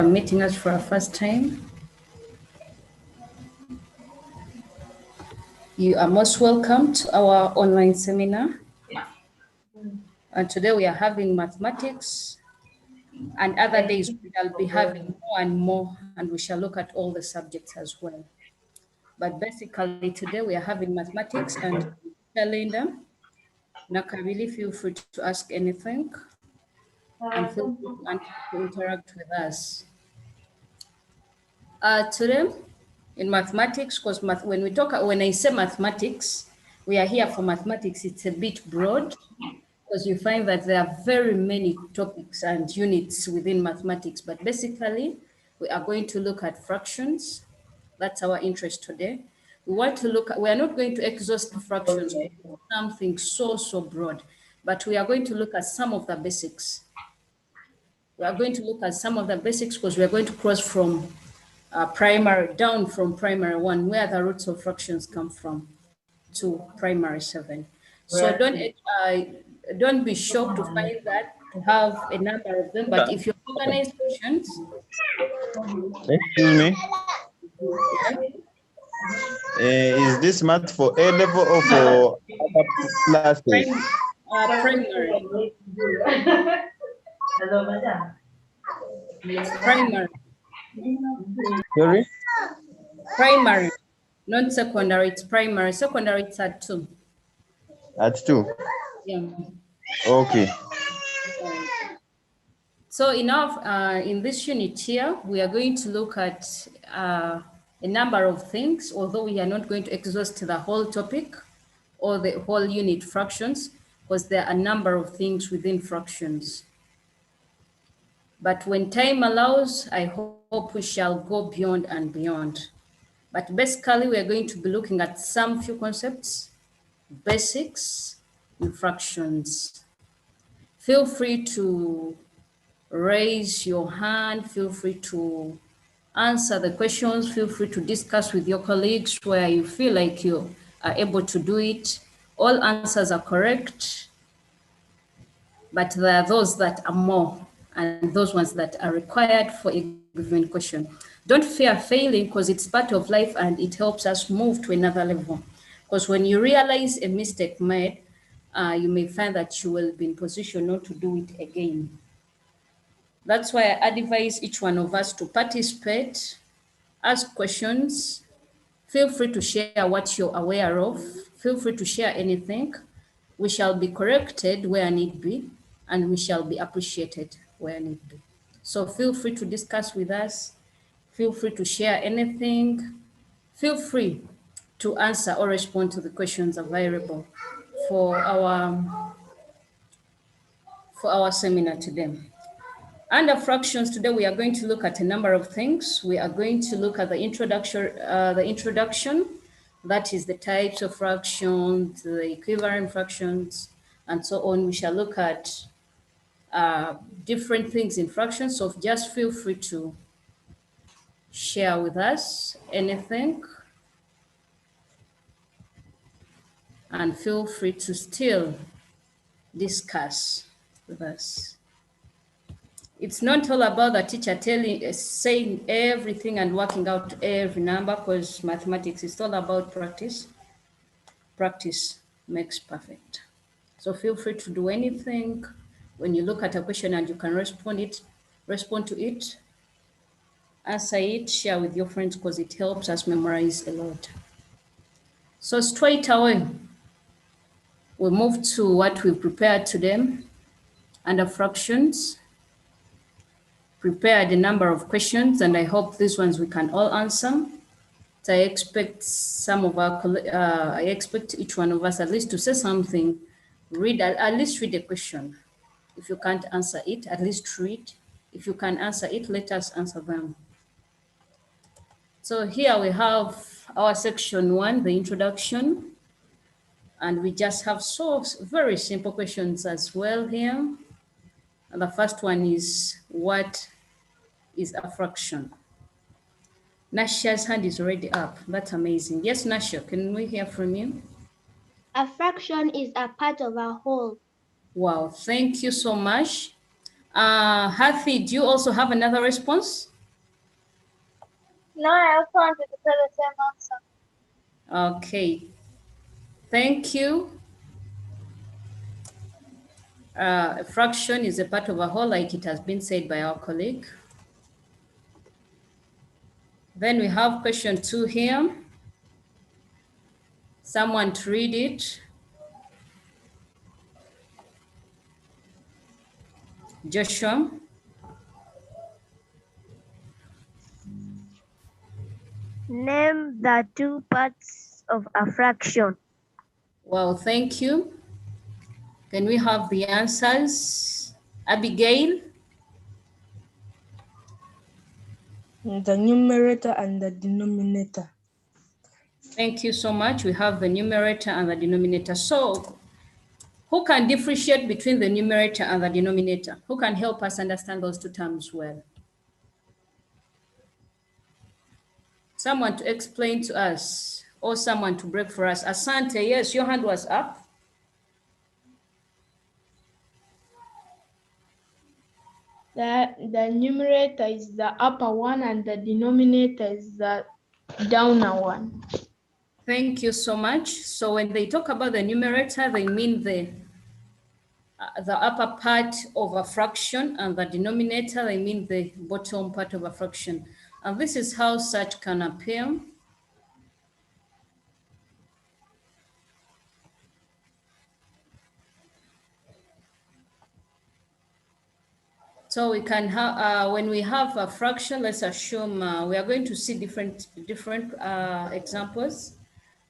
Meeting us for our first time, you are most welcome to our online seminar. And today we are having mathematics, and other days we shall be having more and more, and we shall look at all the subjects as well. But basically today we are having mathematics, and Linda, Nakabili, feel free to ask anything and feel free to interact with us. Today in mathematics, because when I say mathematics, we are here for mathematics. It's a bit broad because you find that there are very many topics and units within mathematics. But basically, we are going to look at fractions. That's our interest today. We want to look at, we are not going to exhaust fractions, something so broad, but we are going to look at some of the basics. We are going to look at some of the basics because we are going to cross from primary down from primary 1, where the roots of fractions come from, to primary 7. So don't be shocked to find that to have a number of them, but if you organize questions. Excuse me. Is this math for A level or for upper classes? Primary. Primary. Sorry? Primary, not secondary. It's primary. Secondary, it's at 2. At 2? Yeah. Okay. So in this unit here, we are going to look at a number of things, although we are not going to exhaust the whole topic or the whole unit fractions, because there are a number of things within fractions. But when time allows, I hope we shall go beyond and beyond. But basically, we are going to be looking at some few concepts, basics, in fractions. Feel free to raise your hand, feel free to answer the questions, feel free to discuss with your colleagues where you feel like you are able to do it. All answers are correct, but there are those that are more and those ones that are required for a given question. Don't fear failing because it's part of life and it helps us move to another level. Because when you realize a mistake made, you may find that you will be in position not to do it again. That's why I advise each one of us to participate, ask questions, feel free to share what you're aware of, feel free to share anything. We shall be corrected where need be, and we shall be appreciated where need be. So feel free to discuss with us, feel free to share anything, feel free to answer or respond to the questions available for our seminar today. Under fractions today, we are going to look at a number of things. We are going to look at the introduction, that is the types of fractions, the equivalent fractions, and so on. We shall look at different things in fractions, so just feel free to share with us anything, and feel free to still discuss with us. It's not all about the teacher saying everything and working out every number, because mathematics is all about practice. Practice makes perfect. So feel free to do anything when you look at a question and you can respond to it, answer it, share with your friends, because it helps us memorize a lot. So straight away, we move to what we've prepared today under fractions. Prepared a number of questions, and I hope these ones we can all answer. So I expect I expect each one of us at least to say something, at least read a question. If you can't answer it, at least read. If you can answer it, let us answer them. So here we have our section 1, the introduction, and we just have very simple questions as well here. And the first one is, what is a fraction? Nasha's hand is already up. That's amazing. Yes, Nasha, can we hear from you? A fraction is a part of a whole. Wow, thank you so much. Hathi, do you also have another response? No, I also wanted to say the same answer. Okay. Thank you. A fraction is a part of a whole, like it has been said by our colleague. Then we have question 2 here. Someone to read it. Joshua. Name the two parts of a fraction. Well, thank you. Can we have the answers? Abigail? The numerator and the denominator. Thank you so much. We have the numerator and the denominator. So who can differentiate between the numerator and the denominator? Who can help us understand those two terms well? Someone to explain to us or someone to break for us. Asante, yes, your hand was up. The numerator is the upper one and the denominator is the downer one. Thank you so much. So when they talk about the numerator, they mean the upper part of a fraction, and the denominator, they mean the bottom part of a fraction. And this is how such can appear. So we can have, when we have a fraction, let's assume we are going to see different examples.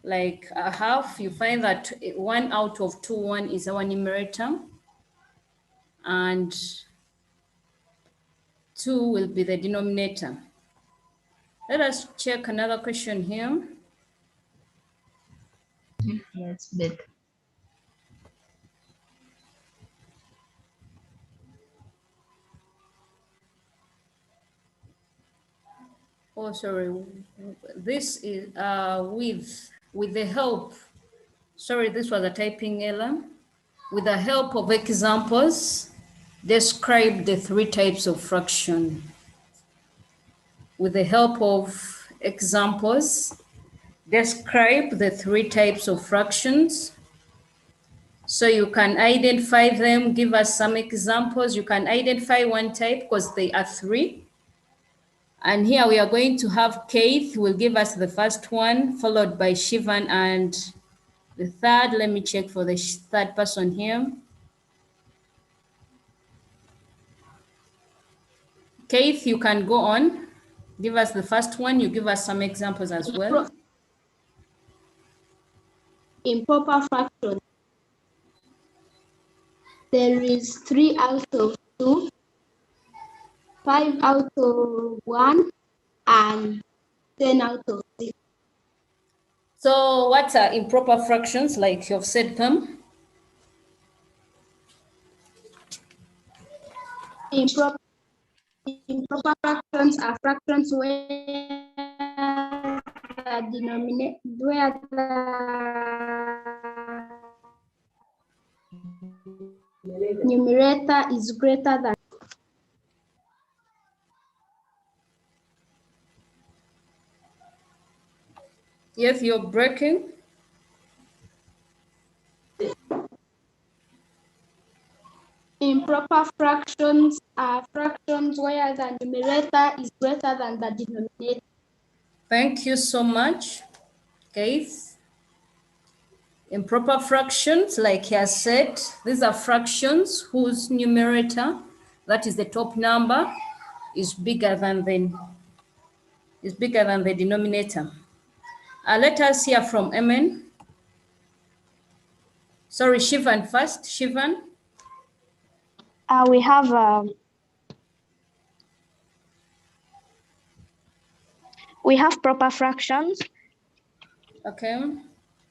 Like a half, you find that 1 out of 2, 1 is our numerator, and 2 will be the denominator. Let us check another question here. Yes, better. Oh, sorry. This is with the help. Sorry, this was a typing error. With the help of examples, describe the 3 types of fraction. With the help of examples, describe the 3 types of fractions. So you can identify them, give us some examples. You can identify one type because they are 3. And here we are going to have Keith will give us the first one, followed by Shivan and the third. Let me check for the third person here. Keith, you can go on. Give us the first one. You give us some examples as well. Improper fraction. There is 3 out of 2, 5 out of 1, and 10 out of 6. So what are improper fractions, like you've said them? Improper fractions are fractions where the denominator, where the numerator is greater than. Yes, you're breaking. Improper fractions are fractions where the numerator is greater than the denominator. Thank you so much, Keith. Improper fractions, like he has said, these are fractions whose numerator, that is the top number, is bigger than the denominator. Let us hear from Emin. Sorry, Shivan first. Shivan. We have proper fractions. Okay.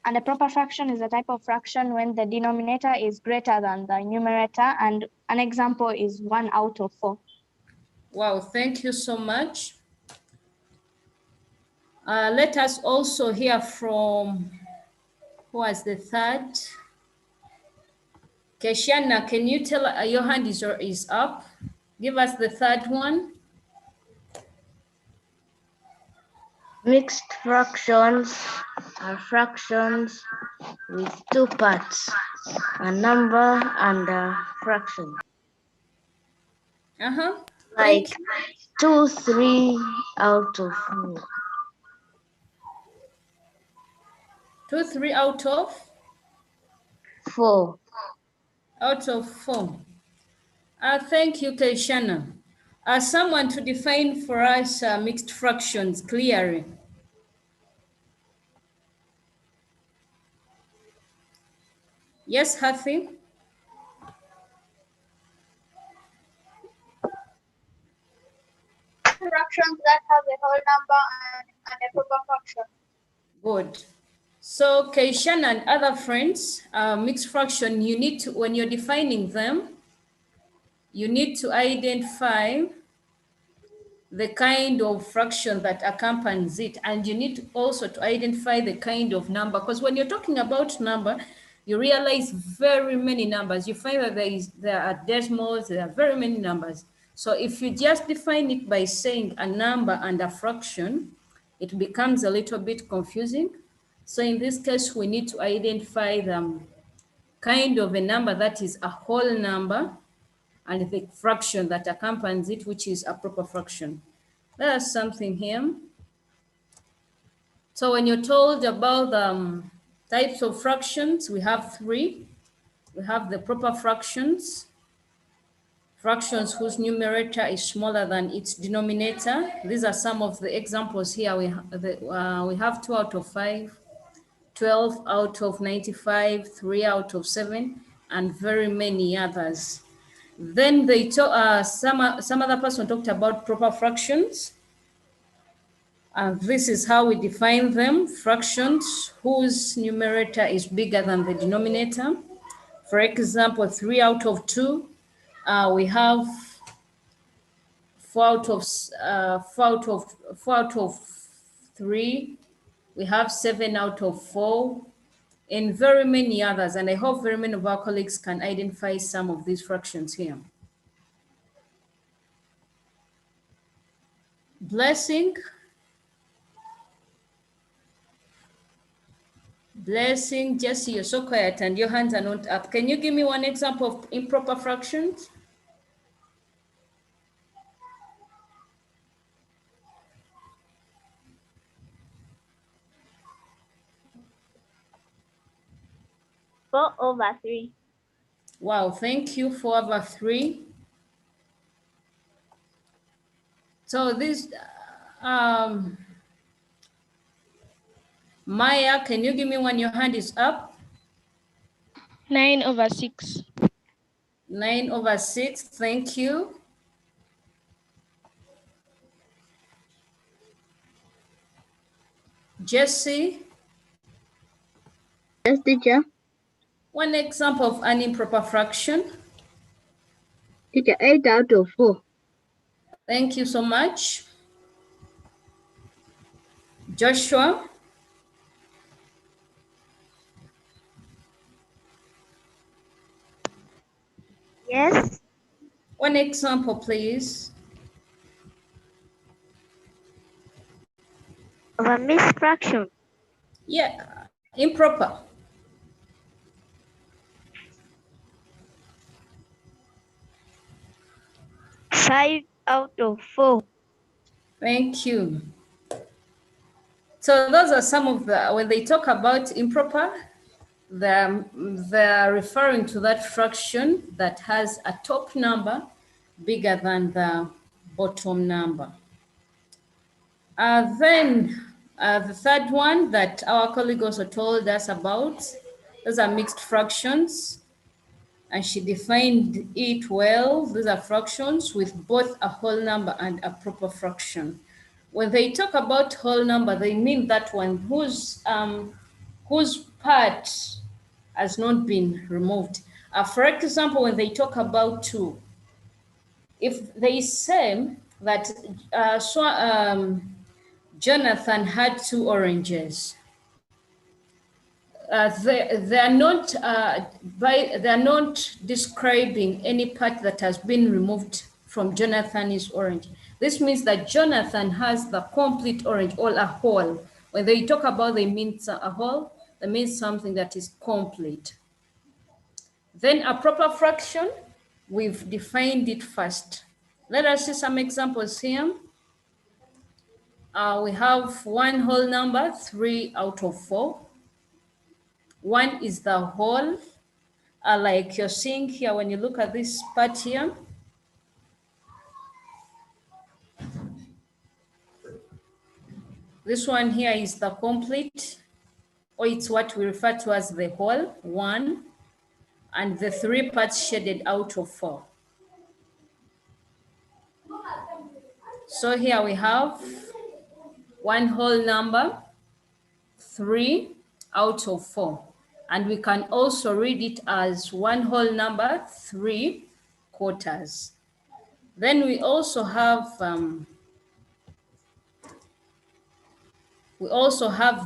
And a proper fraction is a type of fraction when the denominator is greater than the numerator, and an example is 1 out of 4. Wow, thank you so much. Let us also hear from, who was the third? Keshiana, can you tell your hand is up? Give us the third one. Mixed fractions are fractions with two parts, a number and a fraction. Uh-huh. Like Thank you. 2, 3 out of 4. 2, 3 out of 4. 4. Thank you, Keshiana. Someone to define for us mixed fractions clearly. Yes, Hathi? Fractions that have a whole number and a proper fraction. Good. So Keishan and other friends, mixed fraction, you need to, when you're defining them, you need to identify the kind of fraction that accompanies it, and you need also to identify the kind of number, because when you're talking about number, you realize very many numbers. You find that there are decimals, there are very many numbers. So if you just define it by saying a number and a fraction, it becomes a little bit confusing. So in this case, we need to identify the kind of a number that is a whole number and the fraction that accompanies it, which is a proper fraction. There's something here. So when you're told about types of fractions, we have 3. We have the proper fractions, fractions whose numerator is smaller than its denominator. These are some of the examples here. We have 2 out of 5, 12 out of 95, 3 out of 7, and very many others. Then they some other person talked about proper fractions. And this is how we define them: fractions whose numerator is bigger than the denominator. For example, 3 out of 2, we have 4 out of 3, we have 7 out of 4, and very many others. And I hope very many of our colleagues can identify some of these fractions here. Blessing. Blessing, Jesse, you're so quiet and your hands are not up. Can you give me one example of improper fractions? Four over 3. Wow, thank you. 4/3. So this, Maya, can you give me when your hand is up? 9/6. 9/6, thank you. Jesse? Yes, teacher. One example of an improper fraction. Teacher, 8 out of 4. Thank you so much. Joshua? Yes. One example, please. Of a mixed fraction. Yeah, improper. 5 out of 4. Thank you. So those are some of the, when they talk about improper, they're referring to that fraction that has a top number bigger than the bottom number. Then the third one that our colleague also told us about, those are mixed fractions. And she defined it well. These are fractions with both a whole number and a proper fraction. When they talk about whole number, they mean that one whose part has not been removed. For example, when they talk about 2, if they say that Jonathan had 2 oranges, they are not they are not describing any part that has been removed from Jonathan's orange. This means that Jonathan has the complete orange or a whole. When they talk about they mean a whole, they mean something that is complete. Then a proper fraction, we've defined it first. Let us see some examples here. We have one whole number, 3 out of 4. One is the whole, like you're seeing here when you look at this part here. This one here is the complete, or it's what we refer to as the whole, 1, and the 3 parts shaded out of 4. So here we have one whole number, 3 out of 4. And we can also read it as one whole number, 3 quarters. Then we also have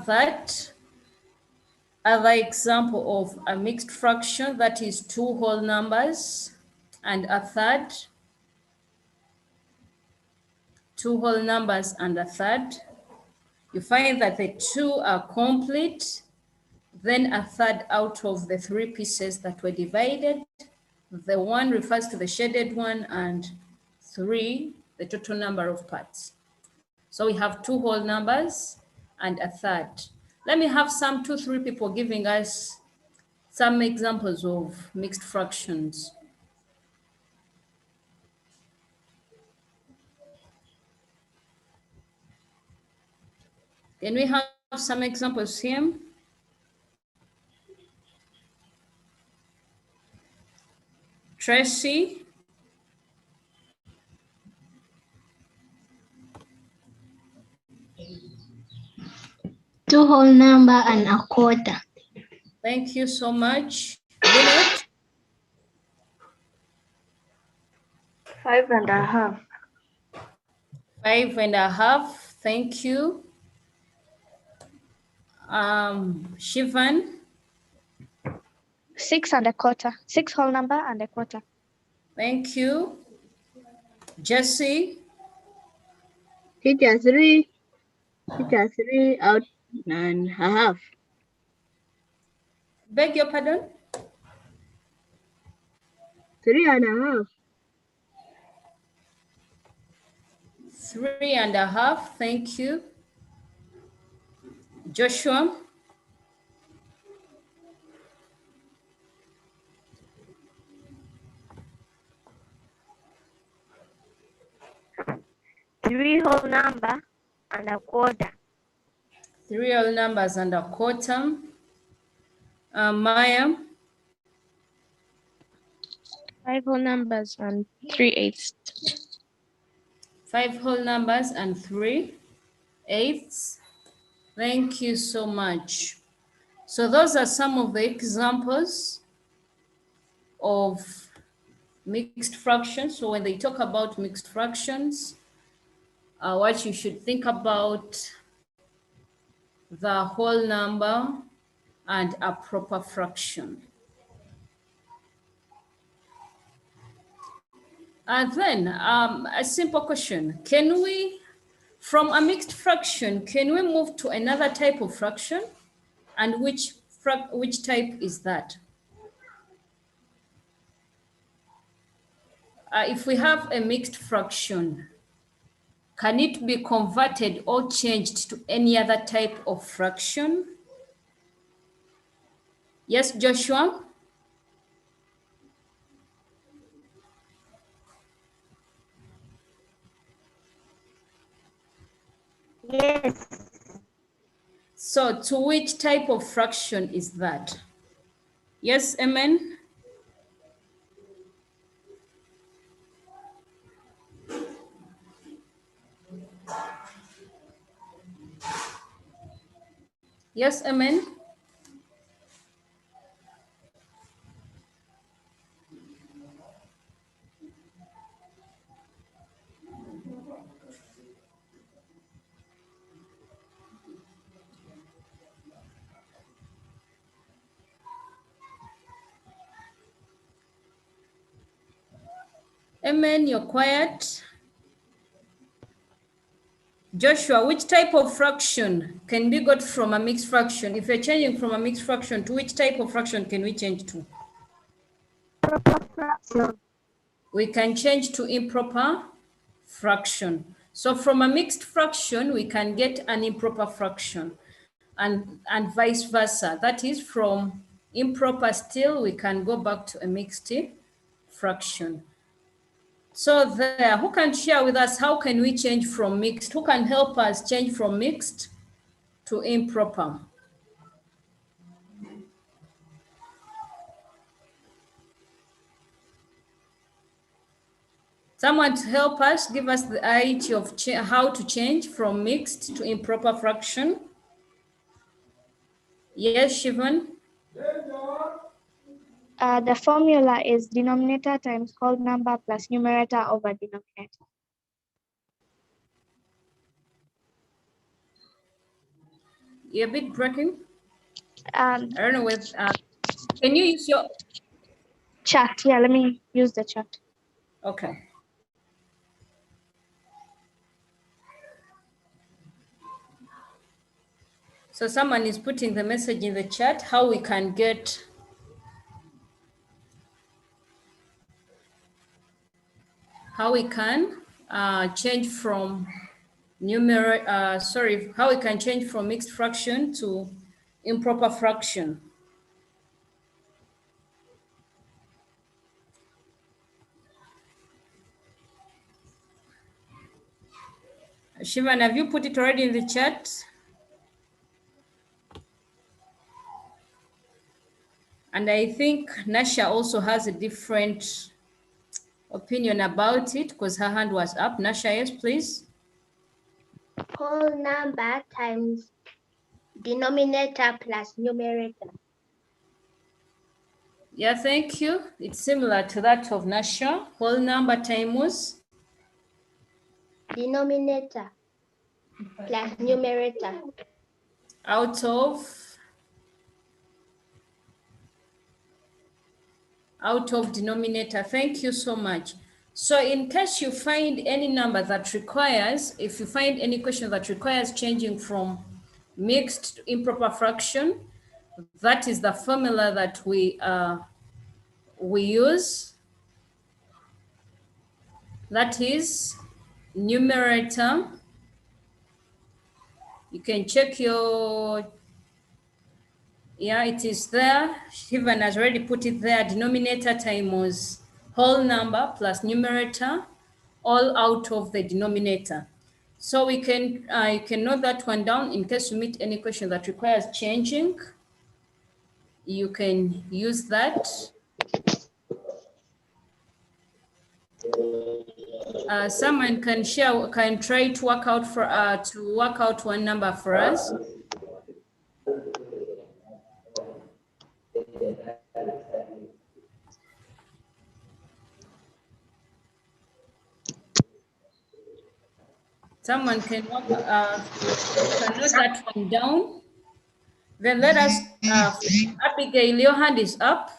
that other example of a mixed fraction, that is 2 whole numbers and a third. 2 whole numbers and a third. You find that the 2 are complete, then a third out of the 3 pieces that were divided. The 1 refers to the shaded one, and 3, the total number of parts. So we have 2 whole numbers and a third. Let me have some 2-3 people giving us some examples of mixed fractions. Can we have some examples here? Tracy? Two whole number and a quarter. Thank you so much. Lynette? 5.5. 5.5. Thank you. Shivan? 6 and a quarter. 6 whole number and a quarter. Thank you. Jesse? Teacher, 3. Teacher, 3 out and a half. Beg your pardon? 3.5. 3.5. Thank you. Joshua? 3 whole number and a quarter. 3 whole numbers and a quarter. Maya? 5 whole numbers and 3/8. 5 whole numbers and 3/8. Thank you so much. So those are some of the examples of mixed fractions. So when they talk about mixed fractions, what you should think about the whole number and a proper fraction. And then a simple question, can we, from a mixed fraction, can we move to another type of fraction? And which type is that? If we have a mixed fraction, can it be converted or changed to any other type of fraction? Yes, Joshua? Yes. So to which type of fraction is that? Yes, Amen? Yes, Amen? Amen, you're quiet. Joshua, which type of fraction can be got from a mixed fraction? If you're changing from a mixed fraction, to which type of fraction can we change to? We can change to improper fraction. So from a mixed fraction, we can get an improper fraction, and vice versa. That is, from improper still, we can go back to a mixed fraction. So there, who can share with us how can we change from mixed? Who can help us change from mixed to improper? Someone to help us, give us the idea of how to change from mixed to improper fraction. Yes, Shivan? The formula is denominator times whole number plus numerator over denominator. You're a bit breaking. I don't know whether, can you use your... Chat, yeah, let me use the chat. Okay. So someone is putting the message in the chat, how we can get change from how we can change from mixed fraction to improper fraction. Shivan, have you put it already in the chat? And I think Nasha also has a different opinion about it because her hand was up. Nasha, yes, please. Whole number times denominator plus numerator. Yeah, thank you. It's similar to that of Nasha. Whole number times Denominator plus numerator. out of denominator. Thank you so much. So in case you find any number that requires, if you find any question that requires changing from mixed to improper fraction, that is the formula that we use. That is numerator. You can check your, yeah, it is there. Shivan has already put it there. Denominator times whole number plus numerator, all out of the denominator. So we can, you can note that one down in case you meet any question that requires changing. You can use that. Someone can try to work out one number for us. Someone can note that one down. Then let us, Abigail, your hand is up.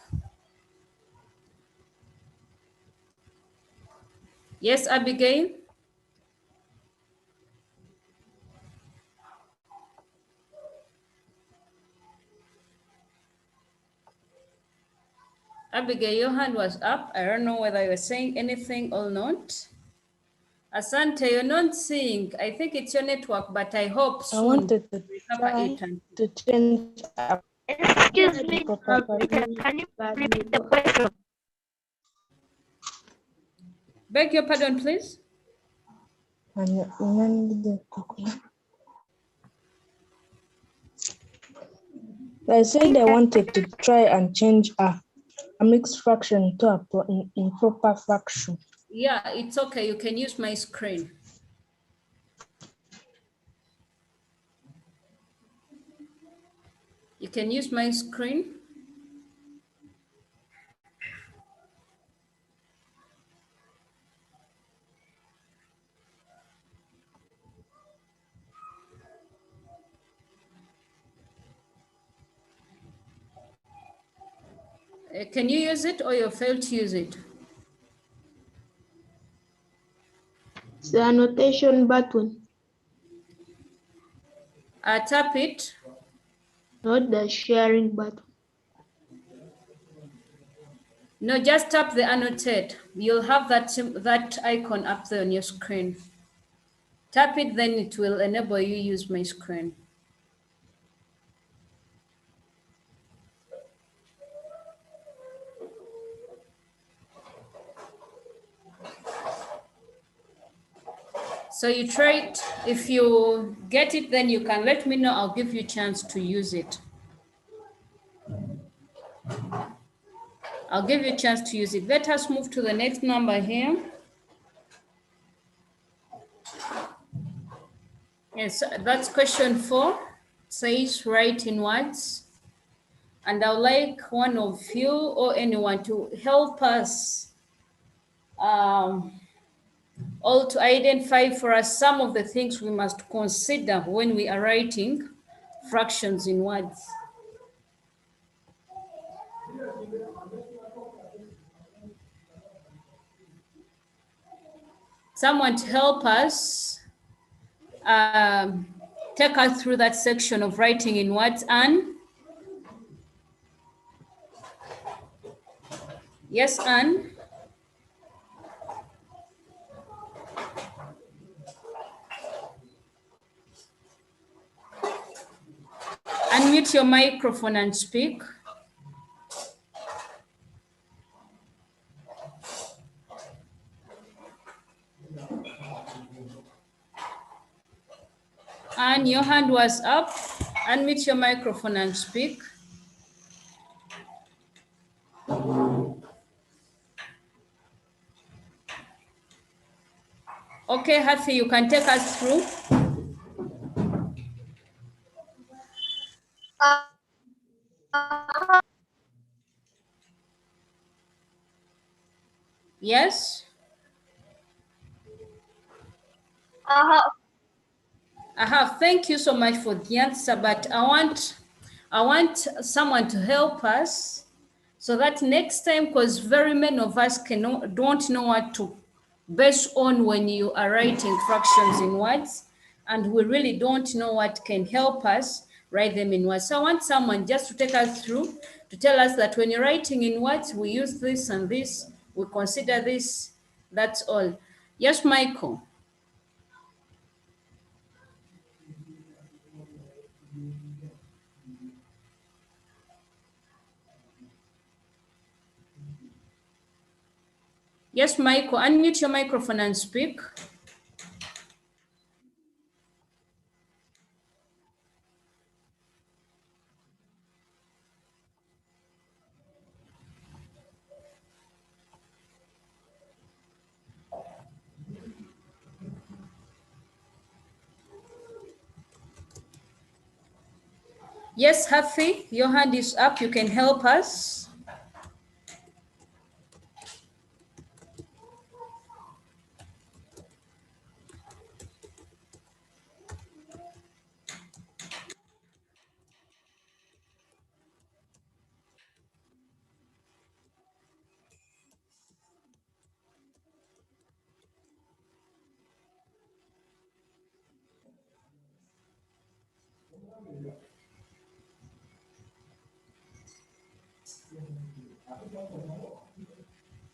Yes, Abigail? Abigail, your hand was up. I don't know whether you were saying anything or not. Asante, you're not seeing. I think it's your network, but I hope soon. I wanted to try to change. Excuse me, can you repeat the question? Beg your pardon, please. I said I wanted to try and change a mixed fraction to an improper fraction. Yeah, it's okay. You can use my screen. You can use my screen. Can you use it or you failed to use it? the annotation button, Tap it. not the sharing button. No, just tap the annotate. You'll have that icon up there on your screen. Tap it, then it will enable you use my screen. So you try it. If you get it, then you can let me know. I'll give you a chance to use it. I'll give you a chance to use it. Let us move to the next number here. Yes, that's question 4. It says write in words. And I'd like one of you or anyone to help us all to identify for us some of the things we must consider when we are writing fractions in words. Someone to help us take us through that section of writing in words. Anne? Yes, Anne? Unmute your microphone and speak. And your hand was up. Unmute your microphone and speak. Okay, Hathi, you can take us through. Yes? I have. Thank you so much for the answer, but I want someone to help us so that next time, because very many of us don't know what to base on when you are writing fractions in words, and we really don't know what can help us write them in words. So I want someone just to take us through, to tell us that when you're writing in words, we use this and this, we consider this, that's all. Yes, Michael. Yes, Michael, unmute your microphone and speak. Yes, Hafi, your hand is up. You can help us.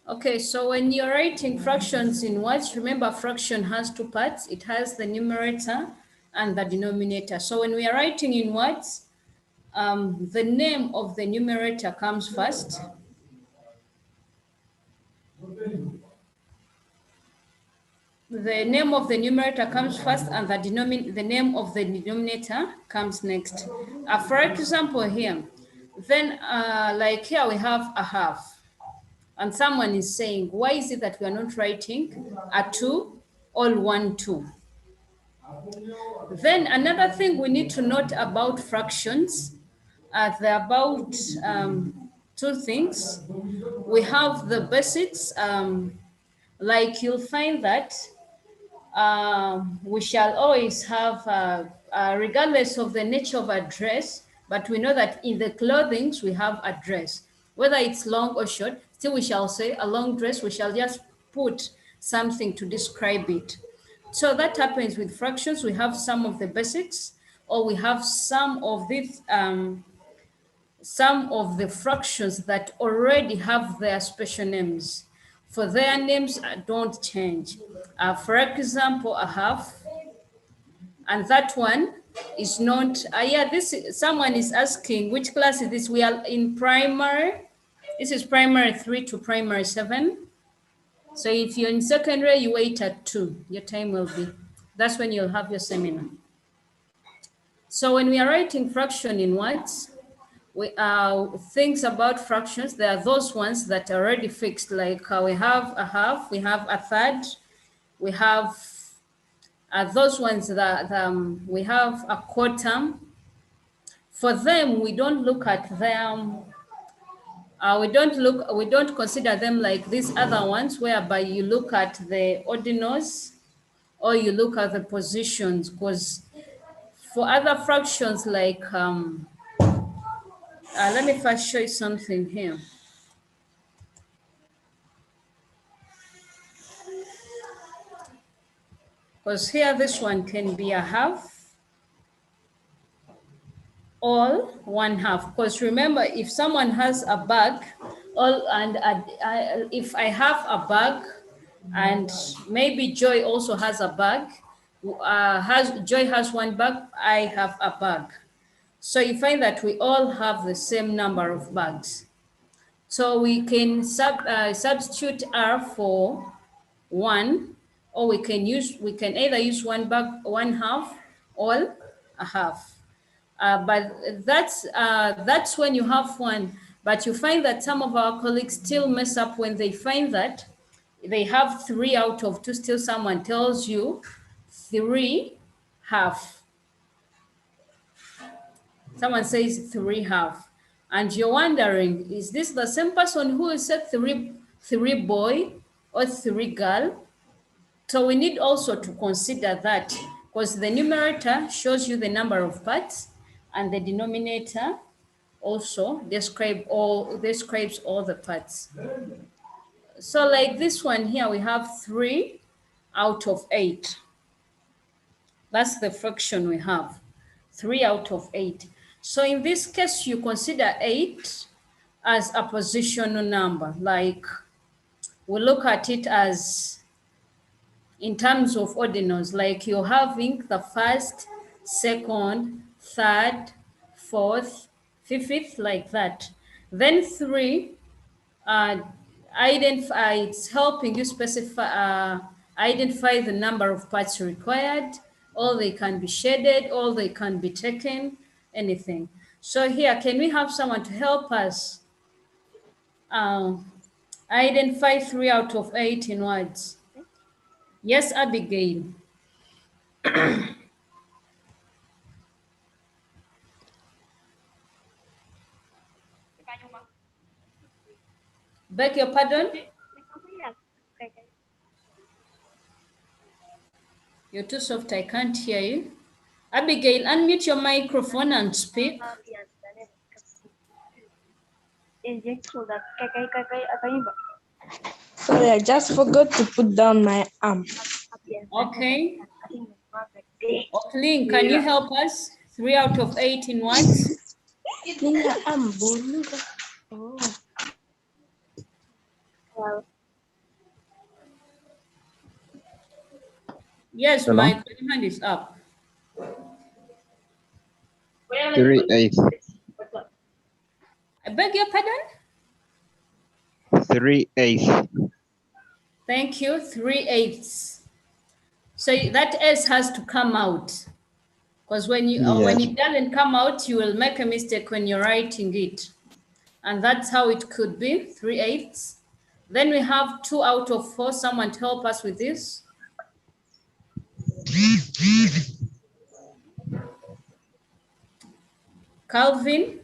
Okay, so when you're writing fractions in words, remember fraction has two parts. It has the numerator and the denominator. So when we are writing in words, the name of the numerator comes first. The name of the numerator comes first and the name of the denominator comes next. For example here, then like here we have a half. And someone is saying, why is it that we are not writing a 2, all 1, 2? Then another thing we need to note about fractions, they're about 2 things. We have the basics, like you'll find that we shall always have, regardless of the nature of a dress, but we know that in the clothing we have a dress. Whether it's long or short, still we shall say a long dress, we shall just put something to describe it. So that happens with fractions. We have some of the basics, or we have some of the fractions that already have their special names. For their names don't change. For example, a half, and that one is not, someone is asking, which class is this? We are in primary. This is primary 3 to primary 7. So if you're in secondary, you wait at 2. Your time will be, that's when you'll have your seminar. So when we are writing fraction in words, we things about fractions, there are those ones that are already fixed, like we have a half, we have a third, we have those ones that we have a quarter. For them, we don't look at them. We don't consider them like these other ones, whereby you look at the ordinals or you look at the positions. Because for other fractions, like let me first show you something here. Because here, this one can be a half, all 1/2. Because remember, if someone has a bag, if I have a bag, and maybe Joy also has a bag, Joy has one bag, I have a bag. So you find that we all have the same number of bags. So we can substitute R for 1, or we can either use 1 bag, 1/2, or a half. But that's when you have 1. But you find that some of our colleagues still mess up when they find that they have 3 out of 2. Still, someone tells you 3/2. Someone says 3/2. And you're wondering, is this the same person who said 3 boy or 3 girl? So we need also to consider that, because the numerator shows you the number of parts, and the denominator also describes all the parts. So like this one here, we have 3 out of 8. That's the fraction we have, 3 out of 8. So in this case, you consider 8 as a positional number. Like, we look at it as in terms of ordinals, like you're having the first, second, third, fourth, fifth, like that. Then 3, it's helping you identify the number of parts required, or they can be shaded, or they can be taken, anything. So here, can we have someone to help us identify 3 out of 8 in words? Yes, Abigail. Beg your pardon? You're too soft, I can't hear you. Abigail, unmute your microphone and speak. Sorry, I just forgot to put down my arm. Okay. Otlin, can you help us? 3 out of 8 in words? Yes, Hello? my hand is up. 3/8. I beg your pardon? 3/8. Thank you, 3/8. So that S has to come out. Because when it doesn't come out, you will make a mistake when you're writing it. And that's how it could be, 3/8. Then we have 2 out of 4. Someone to help us with this. Calvin?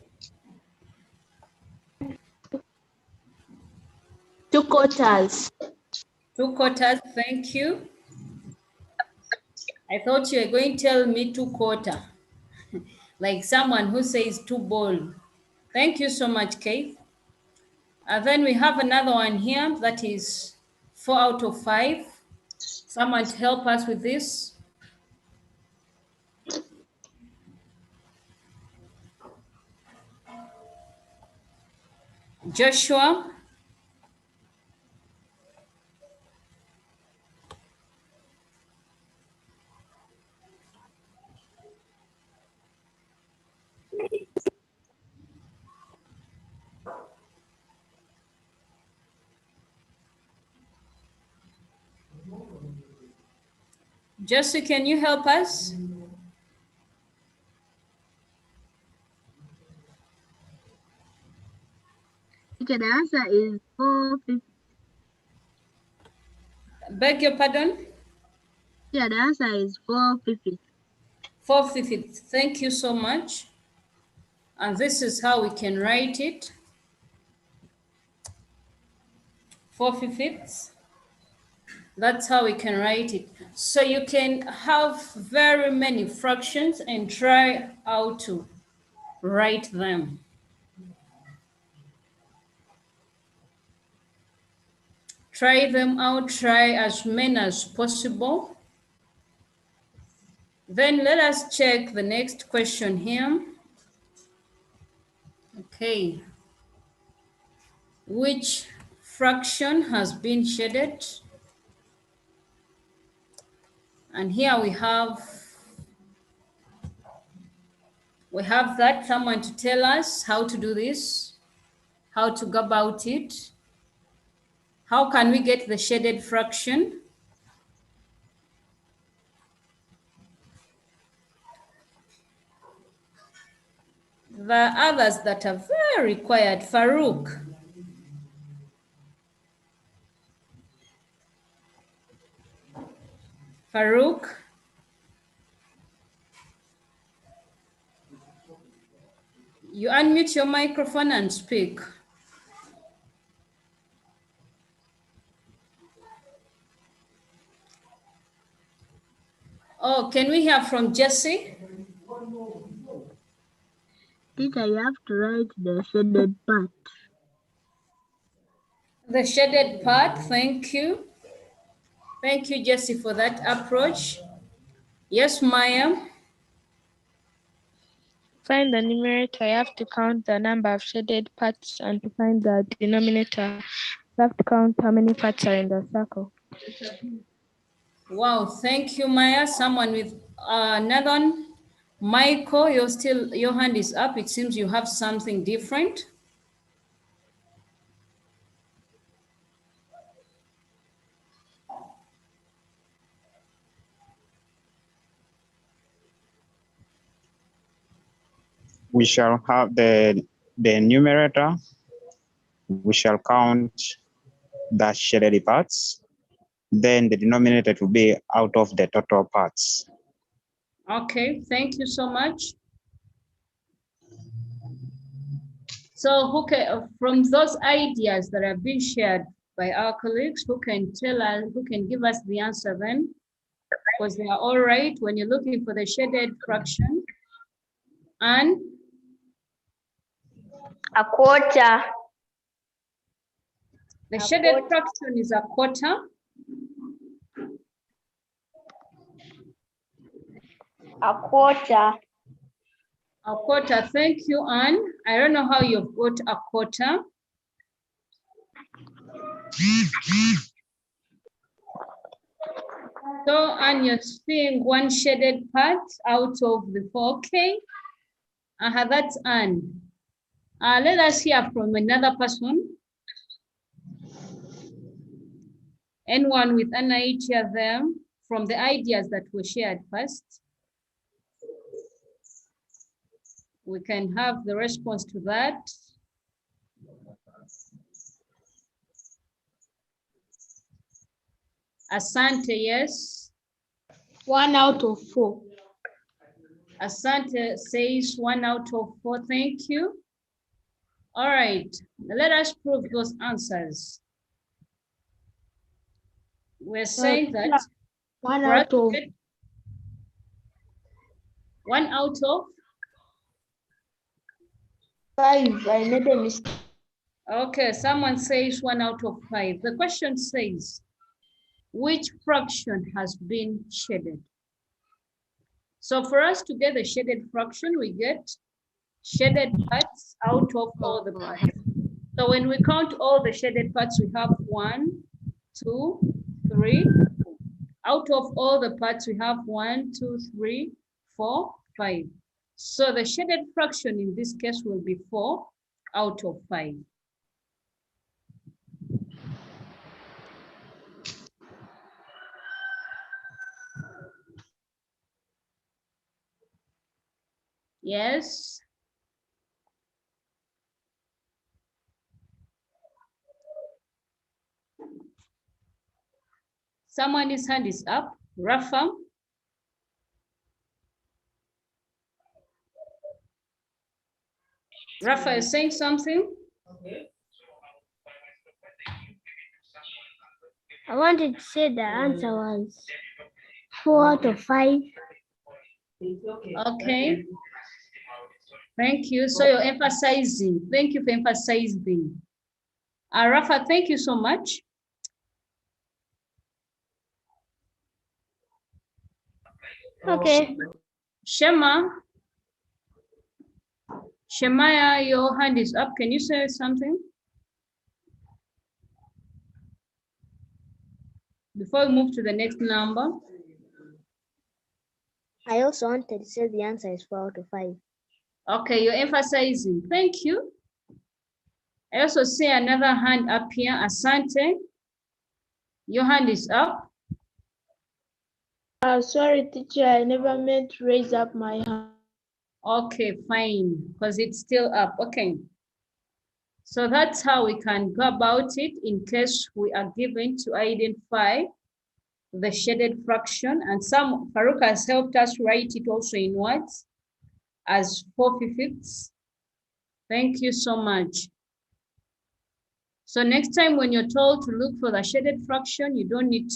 2/4. 2/4, thank you. I thought you were going to tell me 2/4, like someone who says 2 ball. Thank you so much, Kate. Then we have another one here that is 4 out of 5. Someone to help us with this? Joshua? Joshua, can you help us? Okay, the answer is 450. Beg your pardon? Yeah, the answer is 450. 4/5. Thank you so much. And this is how we can write it. 4/5. That's how we can write it. So you can have very many fractions and try how to write them. Try them out, try as many as possible. Then let us check the next question here. Okay. Which fraction has been shaded? And here we have that. Someone to tell us how to do this, how to go about it. How can we get the shaded fraction? The others that are very quiet, Farouk. Farouk. You unmute your microphone and speak. Oh, can we hear from Jesse? Teacher, you have to write the shaded part. The shaded part, thank you. Thank you, Jesse, for that approach. Yes, Maya. Find the numerator, you have to count the number of shaded parts, and to find the denominator, you have to count how many parts are in the circle. Wow, thank you, Maya. Someone with another one. Michael, your hand is up. It seems you have something different. We shall have the numerator. We shall count the shaded parts. Then the denominator will be out of the total parts. Okay, thank you so much. So who can, from those ideas that have been shared by our colleagues, who can tell us, who can give us the answer then? Because they are all right when you're looking for the shaded fraction. And A quarter. the shaded fraction is a quarter. A quarter. A quarter, thank you, Anne. I don't know how you've got a quarter. So, Anne, you're seeing one shaded part out of the 4, okay? That's Anne. Let us hear from another person. Anyone with an idea there from the ideas that were shared first? We can have the response to that. Asante, yes. 1 out of 4. Asante says 1 out of 4, thank you. All right, let us prove those answers. We're saying that 1 out of 1 out of 5. I made a mistake. Okay, someone says 1 out of 5. The question says which fraction has been shaded. So for us to get the shaded fraction, we get shaded parts out of all the parts. So when we count all the shaded parts, we have 1, 2, 3. Out of all the parts, we have 1, 2, 3, 4, 5. So the shaded fraction in this case will be 4 out of 5. Yes. Someone's hand is up. Rafa. Rafa is saying something. I wanted to say the answer was 4 out of 5. Okay. Thank you. So you're emphasizing. Thank you for emphasizing. Rafa, thank you so much. Okay. Shemaya, your hand is up. Can you say something? Before we move to the next number. I also wanted to say the answer is 4 out of 5. Okay, you're emphasizing. Thank you. I also see another hand up here. Asante. Your hand is up. Sorry, teacher, I never meant to raise up my hand. Okay, fine, because it's still up. Okay. So that's how we can go about it in case we are given to identify the shaded fraction. And Farouk has helped us write it also in words as 4/5. Thank you so much. So next time when you're told to look for the shaded fraction, you don't need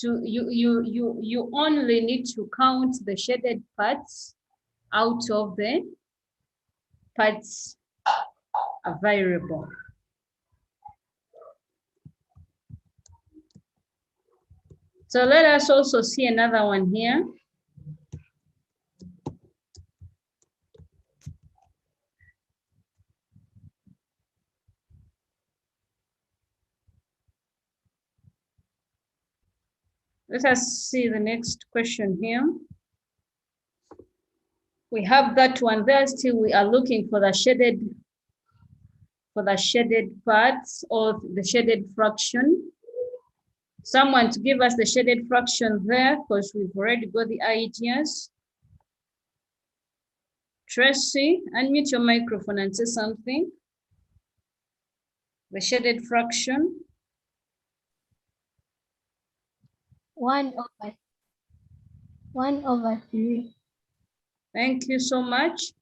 you only need to count the shaded parts out of the parts available. So let us also see another one here. Let us see the next question here. We have that one there. Still, we are looking for the shaded parts or the shaded fraction. Someone to give us the shaded fraction there, because we've already got the ideas. Tracy, unmute your microphone and say something. The shaded fraction. 1 over 3. Thank you so much.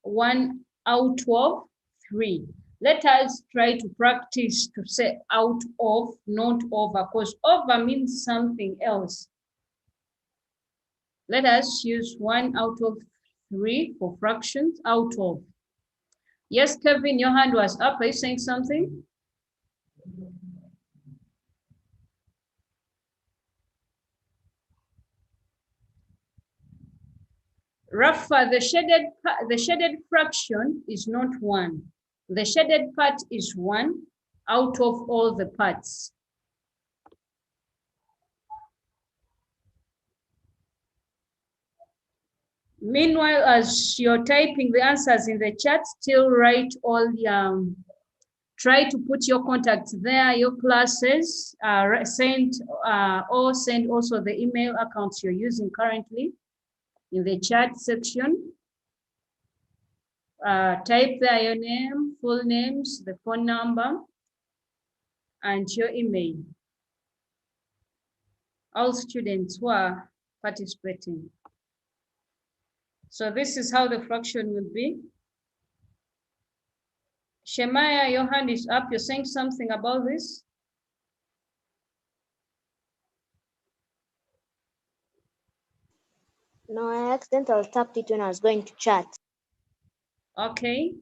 1 out of 3. Let us try to practice to say out of, not over, because over means something else. Let us use 1 out of 3 for fractions, out of. Yes, Kevin, your hand was up. Are you saying something? Rafa, the shaded fraction is not 1. The shaded part is 1 out of all the parts. Meanwhile, as you're typing the answers in the chat, still write all the, try to put your contacts there, your classes, send also the email accounts you're using currently in the chat section. Type there your name, full names, the phone number, and your email. All students who are participating. So this is how the fraction will be. Shemaya, your hand is up. You're saying something about this? No, I accidentally tapped it when I was going to chat. Okay.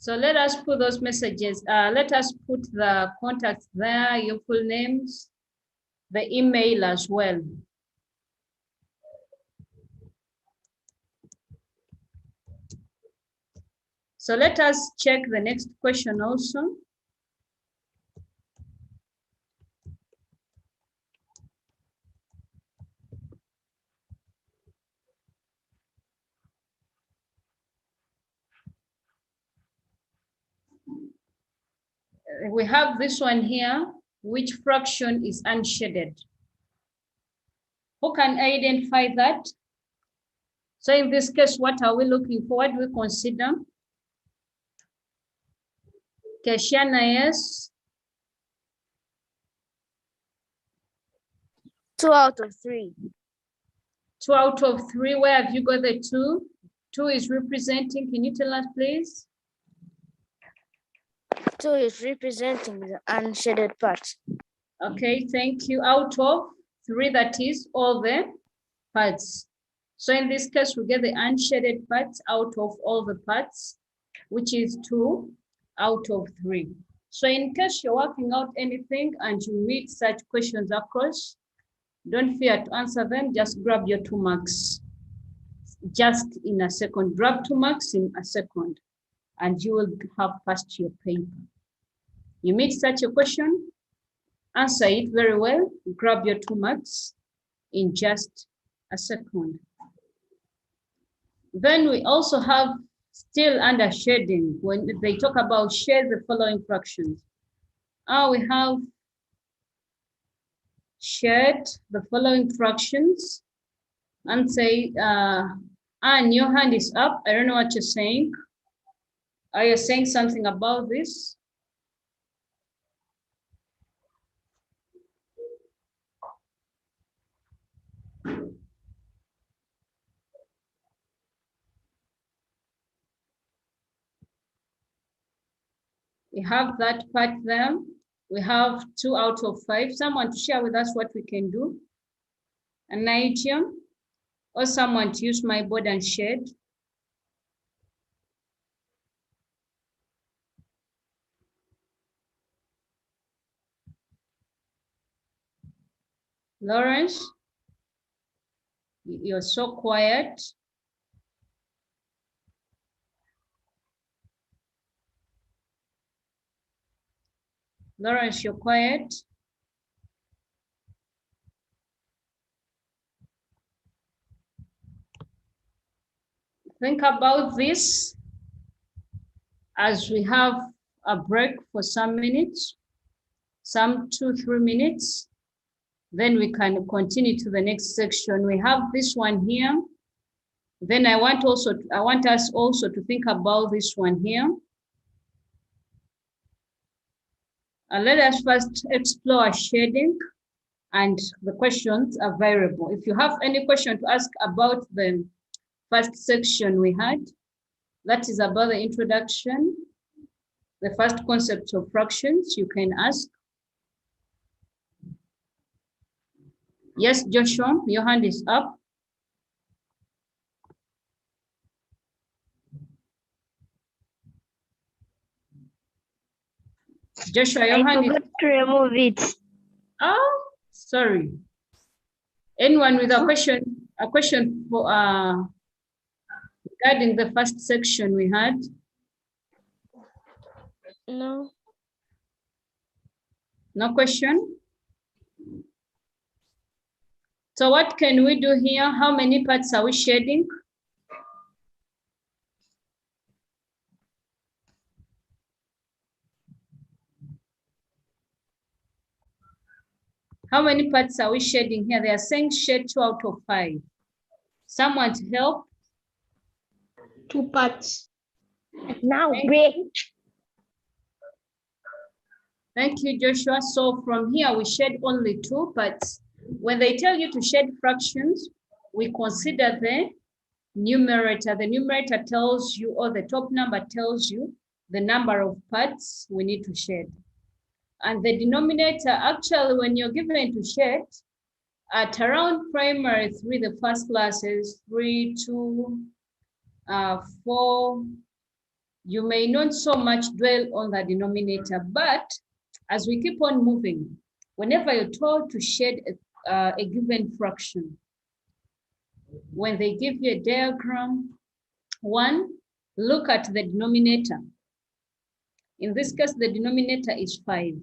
So let us put those messages. Let us put the contacts there, your full names, the email as well. So let us check the next question also. We have this one here, which fraction is unshaded? Who can identify that? So in this case, what are we looking for? What do we consider? Keshiana, yes. 2 out of 3. 2 out of 3. Where have you got the 2? 2 is representing. Can you tell us, please? 2 is representing the unshaded part. Okay, thank you. Out of 3, that is all the parts. So in this case, we get the unshaded parts out of all the parts, which is 2 out of 3. So in case you're working out anything and you meet such questions across, don't fear to answer them, just grab your 2 marks. Just in a second, grab 2 marks in a second, and you will have passed your paper. You meet such a question, answer it very well, grab your 2 marks in just a second. Then we also have still under shading, when they talk about shade the following fractions. We have shade the following fractions and say, Anne, your hand is up. I don't know what you're saying. Are you saying something about this? We have that part there. We have 2 out of 5. Someone to share with us what we can do. An idea, or someone to use my board and shade. Lawrence, you're so quiet. Lawrence, you're quiet. Think about this as we have a break for some minutes, some 2-3 minutes. Then we can continue to the next section. We have this one here. Then I want us also to think about this one here. Let us first explore shading and the questions available. If you have any question to ask about the first section we had, that is about the introduction, the first concept of fractions, you can ask. Yes, Joshua, your hand is up. Joshua, your hand is up. I forgot to remove it. Oh, sorry. Anyone with a question for regarding the first section we had? No. No question? So what can we do here? How many parts are we shading? How many parts are we shading here? They are saying shade 2 out of 5. Someone to help? 2 parts. Now break. Thank you, Joshua. So from here, we shade only 2 parts. When they tell you to shade fractions, we consider the numerator. The numerator tells you, or the top number tells you, the number of parts we need to shade. And the denominator, actually, when you're given to shade, at around primary 3, the first classes, 3, 2, 4, You may not so much dwell on the denominator, but as we keep on moving, whenever you're told to shed a given fraction, when they give you a diagram, one, look at the denominator. In this case, the denominator is 5.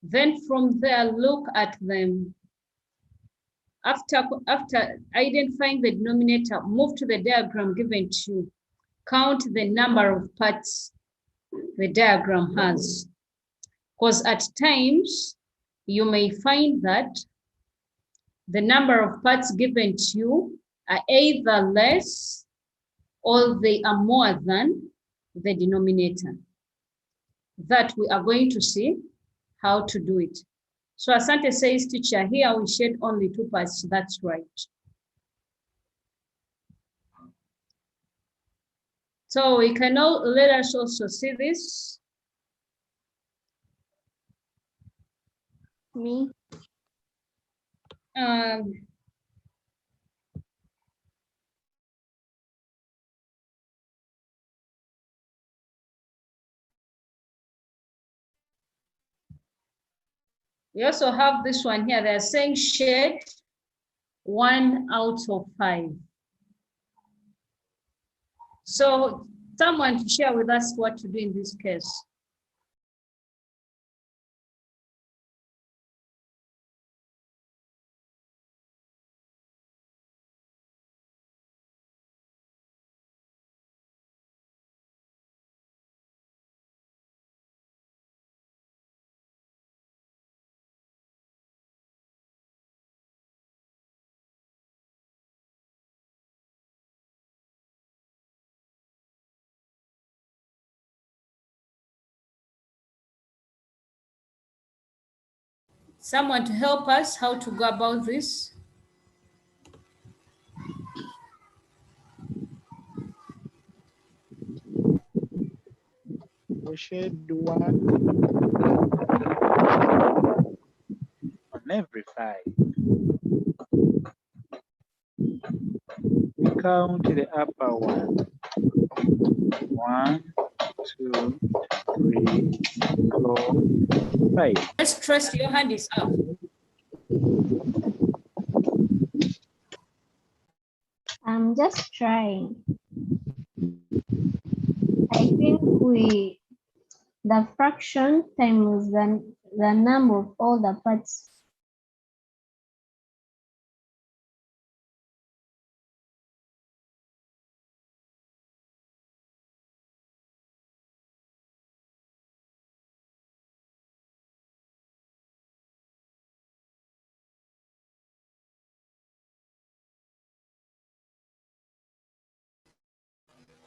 Then from there, look at them. After identifying the denominator, move to the diagram given to you. Count the number of parts the diagram has. Because at times, you may find that the number of parts given to you are either less or they are more than the denominator. That we are going to see how to do it. So Asante says, teacher, here we shed only 2 parts. That's right. So we can now, let us also see this. Me. We also have this one here. They're saying shed 1 out of 5. So someone to share with us what to do in this case. Someone to help us how to go about this. We should do 1 on every 5. We count the upper one. 1, 2, 3, 4, 5. Let's trust your hand is up. I'm just trying. I think the fraction times the number of all the parts.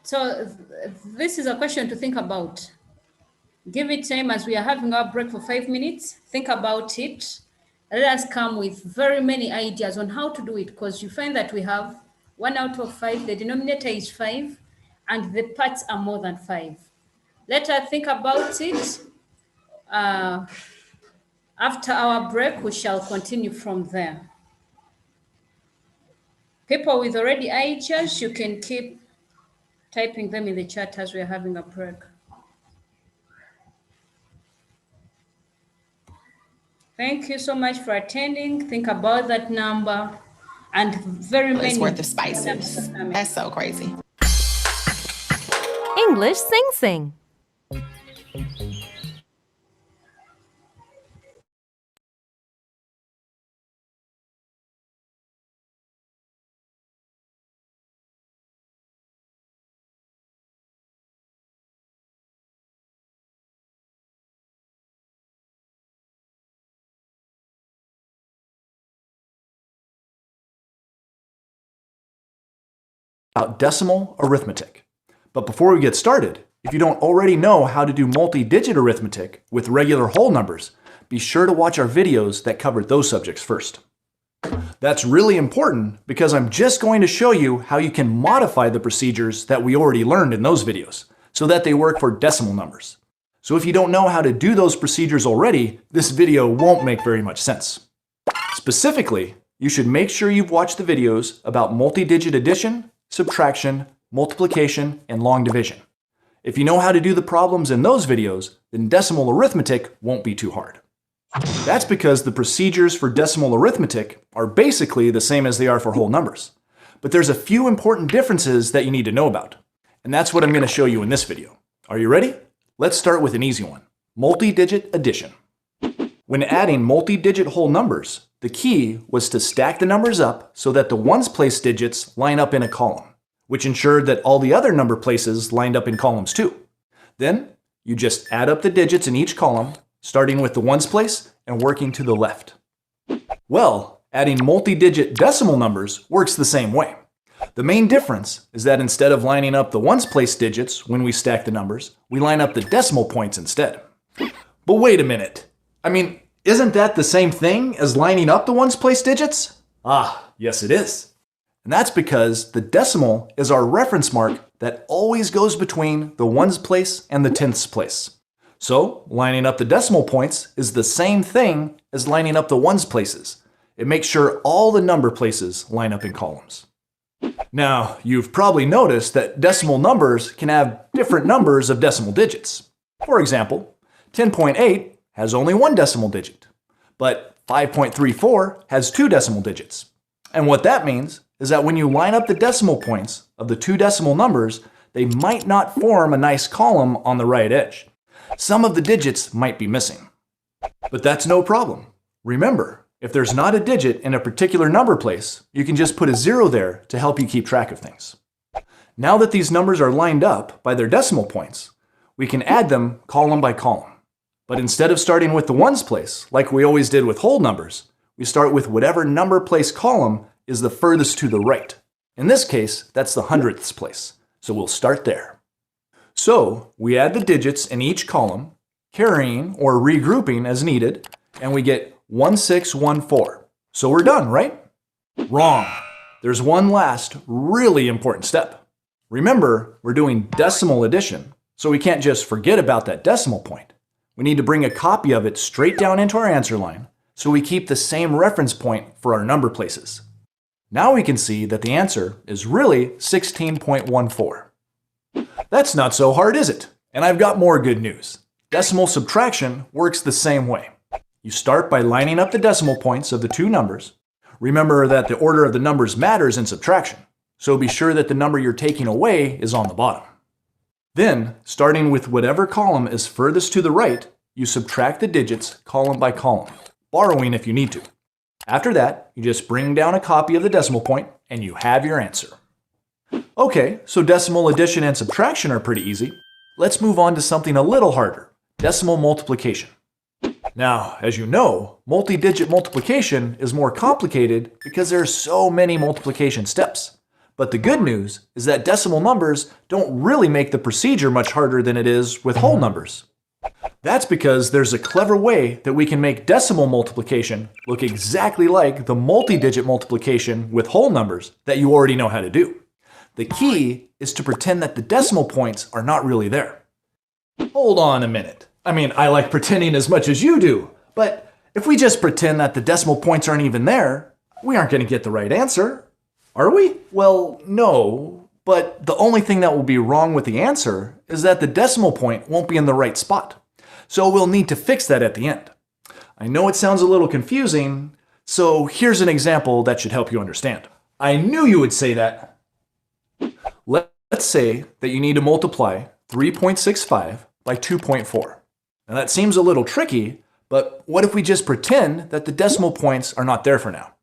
So this is a question to think about. Give it time as we are having our break for 5 minutes. Think about it. Let us come with very many ideas on how to do it, because you find that we have 1 out of 5, the denominator is 5, and the parts are more than 5. Let us think about it. After our break, we shall continue from there. People with already ideas, you can keep typing them in the chat as we're having a break. Thank you so much for attending. Think about that number and very many. It's worth the spices. That's so crazy. English Sing Sing. About decimal arithmetic. But before we get started, if you don't already know how to do multi-digit arithmetic with regular whole numbers, be sure to watch our videos that cover those subjects first. That's really important because I'm just going to show you how you can modify the procedures that we already learned in those videos so that they work for decimal numbers. So if you don't know how to do those procedures already, this video won't make very much sense. Specifically, you should make sure you've watched the videos about multi-digit addition, subtraction, multiplication, and long division. If you know how to do the problems in those videos, then decimal arithmetic won't be too hard. That's because the procedures for decimal arithmetic are basically the same as they are for whole numbers. But there's a few important differences that you need to know about. And that's what I'm going to show you in this video. Are you ready? Let's start with an easy one. Multi-digit addition. When adding multi-digit whole numbers, the key was to stack the numbers up so that the ones place digits line up in a column, which ensured that all the other number places lined up in columns too. Then, you just add up the digits in each column, starting with the ones place and working to the left. Well, adding multi-digit decimal numbers works the same way. The main difference is that instead of lining up the ones place digits when we stack the numbers, we line up the decimal points instead. But wait a minute. I mean, isn't that the same thing as lining up the ones place digits? Ah, yes it is. And that's because the decimal is our reference mark that always goes between the ones place and the tenths place. So, lining up the decimal points is the same thing as lining up the ones places. It makes sure all the number places line up in columns. Now, you've probably noticed that decimal numbers can have different numbers of decimal digits. For example, 10.8 has only one decimal digit, but 5.34 has two decimal digits. And what that means is that when you line up the decimal points of the two decimal numbers, they might not form a nice column on the right edge. Some of the digits might be missing. But that's no problem. Remember, if there's not a digit in a particular number place, you can just put a 0 there to help you keep track of things. Now that these numbers are lined up by their decimal points, we can add them column by column. But instead of starting with the ones place, like we always did with whole numbers, we start with whatever number place column is the furthest to the right. In this case, that's the hundredths place, so we'll start there. So, we add the digits in each column, carrying or regrouping as needed, and we get 1614. So we're done, right? Wrong. There's one last really important step. Remember, we're doing decimal addition, so we can't just forget about that decimal point. We need to bring a copy of it straight down into our answer line, so we keep the same reference point for our number places. Now we can see that the answer is really 16.14. That's not so hard, is it? And I've got more good news. Decimal subtraction works the same way. You start by lining up the decimal points of the two numbers. Remember that the order of the numbers matters in subtraction, so be sure that the number you're taking away is on the bottom. Then, starting with whatever column is furthest to the right, you subtract the digits column by column, borrowing if you need to. After that, you just bring down a copy of the decimal point and you have your answer. Okay, so decimal addition and subtraction are pretty easy. Let's move on to something a little harder, decimal multiplication. Now, as you know, multi-digit multiplication is more complicated because there are so many multiplication steps. But the good news is that decimal numbers don't really make the procedure much harder than it is with whole numbers. That's because there's a clever way that we can make decimal multiplication look exactly like the multi-digit multiplication with whole numbers that you already know how to do. The key is to pretend that the decimal points are not really there. Hold on a minute. I mean, I like pretending as much as you do, but if we just pretend that the decimal points aren't even there, we aren't going to get the right answer, are we? Well, no, but the only thing that will be wrong with the answer is that the decimal point won't be in the right spot. So we'll need to fix that at the end. I know it sounds a little confusing, so here's an example that should help you understand. I knew you would say that. Let's say that you need to multiply 3.65 by 2.4. Now that seems a little tricky, but what if we just pretend that the decimal points are not there for now?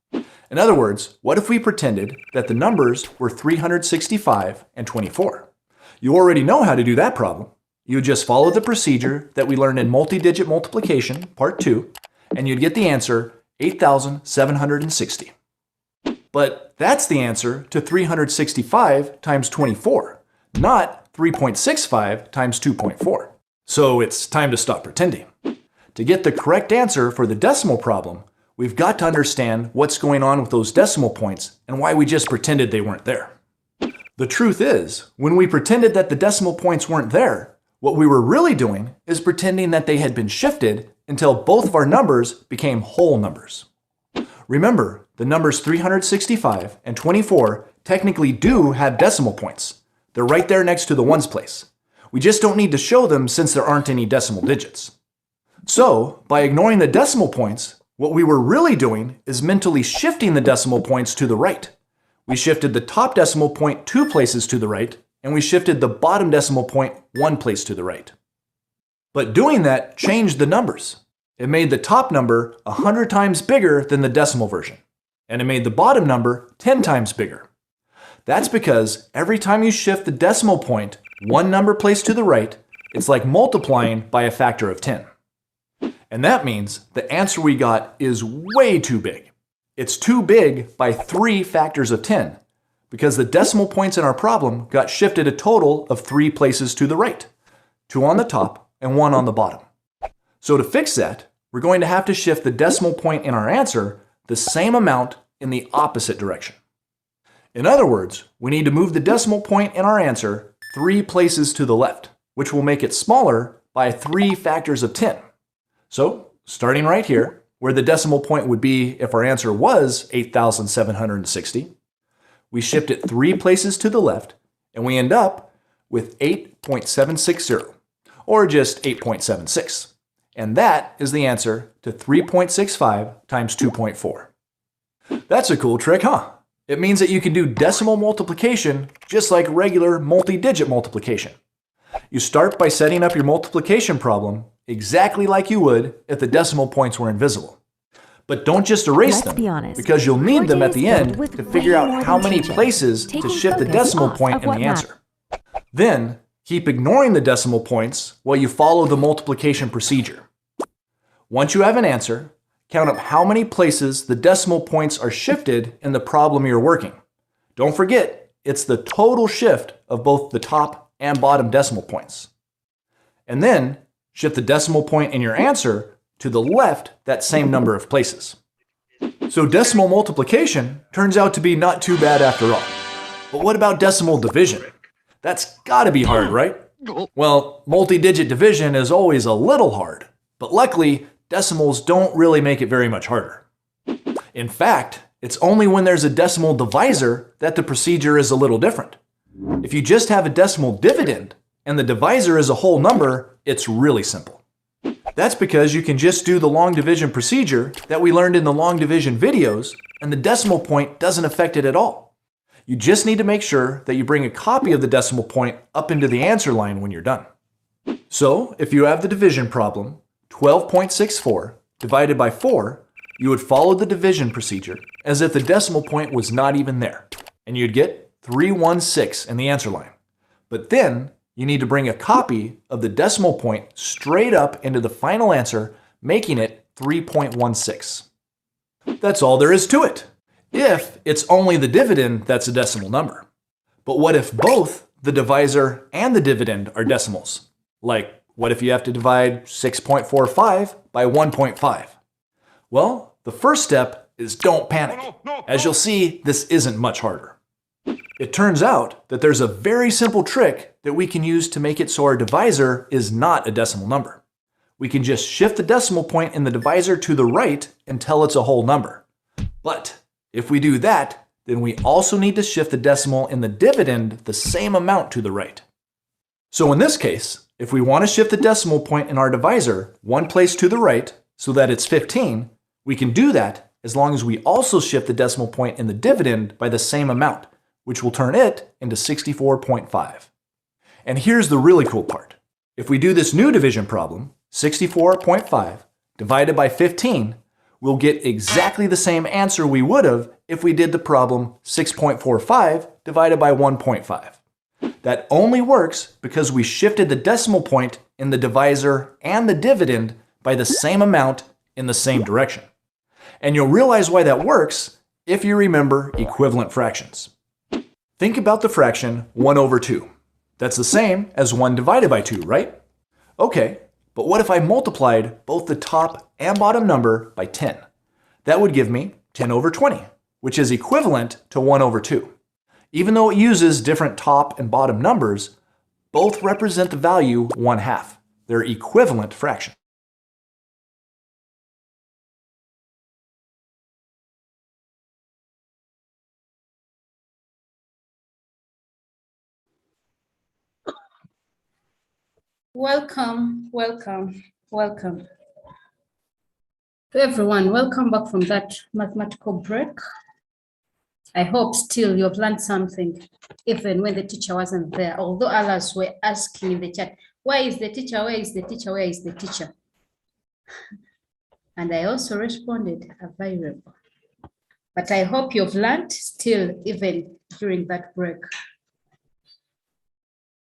In other words, what if we pretended that the numbers were 365 and 24? You already know how to do that problem. You would just follow the procedure that we learned in multi-digit multiplication, part 2, and you'd get the answer 8,760. But that's the answer to 365 times 24, not 3.65 times 2.4. So it's time to stop pretending. To get the correct answer for the decimal problem, we've got to understand what's going on with those decimal points and why we just pretended they weren't there. The truth is, when we pretended that the decimal points weren't there, what we were really doing is pretending that they had been shifted until both of our numbers became whole numbers. Remember, the numbers 365 and 24 technically do have decimal points. They're right there next to the ones place. We just don't need to show them since there aren't any decimal digits. So, by ignoring the decimal points, what we were really doing is mentally shifting the decimal points to the right. We shifted the top decimal point 2 places to the right, and we shifted the bottom decimal point 1 place to the right. But doing that changed the numbers. It made the top number 100 times bigger than the decimal version, and it made the bottom number 10 times bigger. That's because every time you shift the decimal point 1 number placed to the right, it's like multiplying by a factor of 10. And that means the answer we got is way too big. It's too big by 3 factors of 10, because the decimal points in our problem got shifted a total of 3 places to the right, 2 on the top and 1 on the bottom. So to fix that, we're going to have to shift the decimal point in our answer the same amount in the opposite direction. In other words, we need to move the decimal point in our answer 3 places to the left, which will make it smaller by 3 factors of 10. So, starting right here, where the decimal point would be if our answer was 8,760, we shift it 3 places to the left, and we end up with 8.760, or just 8.76. And that is the answer to 3.65 times 2.4. That's a cool trick, huh? It means that you can do decimal multiplication just like regular multi-digit multiplication. You start by setting up your multiplication problem exactly like you would if the decimal points were invisible. But don't just erase them, because you'll need them at the end to figure out how many places to shift the decimal point in the answer. Then, keep ignoring the decimal points while you follow the multiplication procedure. Once you have an answer, count up how many places the decimal points are shifted in the problem you're working. Don't forget, it's the total shift of both the top and bottom decimal points. And then, shift the decimal point in your answer to the left that same number of places. So decimal multiplication turns out to be not too bad after all. But what about decimal division? That's gotta be hard, right? Well, multi-digit division is always a little hard, but luckily, decimals don't really make it very much harder. In fact, it's only when there's a decimal divisor that the procedure is a little different. If you just have a decimal dividend and the divisor is a whole number, it's really simple. That's because you can just do the long division procedure that we learned in the long division videos, and the decimal point doesn't affect it at all. You just need to make sure that you bring a copy of the decimal point up into the answer line when you're done. So, if you have the division problem, 12.64 divided by 4, you would follow the division procedure as if the decimal point was not even there, and you'd get 316 in the answer line. But then, you need to bring a copy of the decimal point straight up into the final answer, making it 3.16. That's all there is to it, if it's only the dividend that's a decimal number. But what if both the divisor and the dividend are decimals? Like, what if you have to divide 6.45 by 1.5? Well, the first step is don't panic. As you'll see, this isn't much harder. It turns out that there's a very simple trick that we can use to make it so our divisor is not a decimal number. We can just shift the decimal point in the divisor to the right until it's a whole number. But if we do that, then we also need to shift the decimal in the dividend the same amount to the right. So in this case, if we want to shift the decimal point in our divisor 1 place to the right so that it's 15, we can do that as long as we also shift the decimal point in the dividend by the same amount, which will turn it into 64.5. And here's the really cool part. If we do this new division problem, 64.5 divided by 15, we'll get exactly the same answer we would have if we did the problem 6.45 divided by 1.5. That only works because we shifted the decimal point in the divisor and the dividend by the same amount in the same direction. And you'll realize why that works if you remember equivalent fractions. Think about the fraction 1 over 2. That's the same as 1 divided by 2, right? Okay, but what if I multiplied both the top and bottom number by 10? That would give me 10 over 20, which is equivalent to 1 over 2. Even though it uses different top and bottom numbers, both represent the value 1/2. They're equivalent fractions. Welcome, welcome, welcome to everyone. Welcome back from that mathematical break. I hope still you've learned something, even when the teacher wasn't there, although others were asking in the chat, where is the teacher, where is the teacher, where is the teacher? And I also responded, available. But I hope you've learned still, even during that break.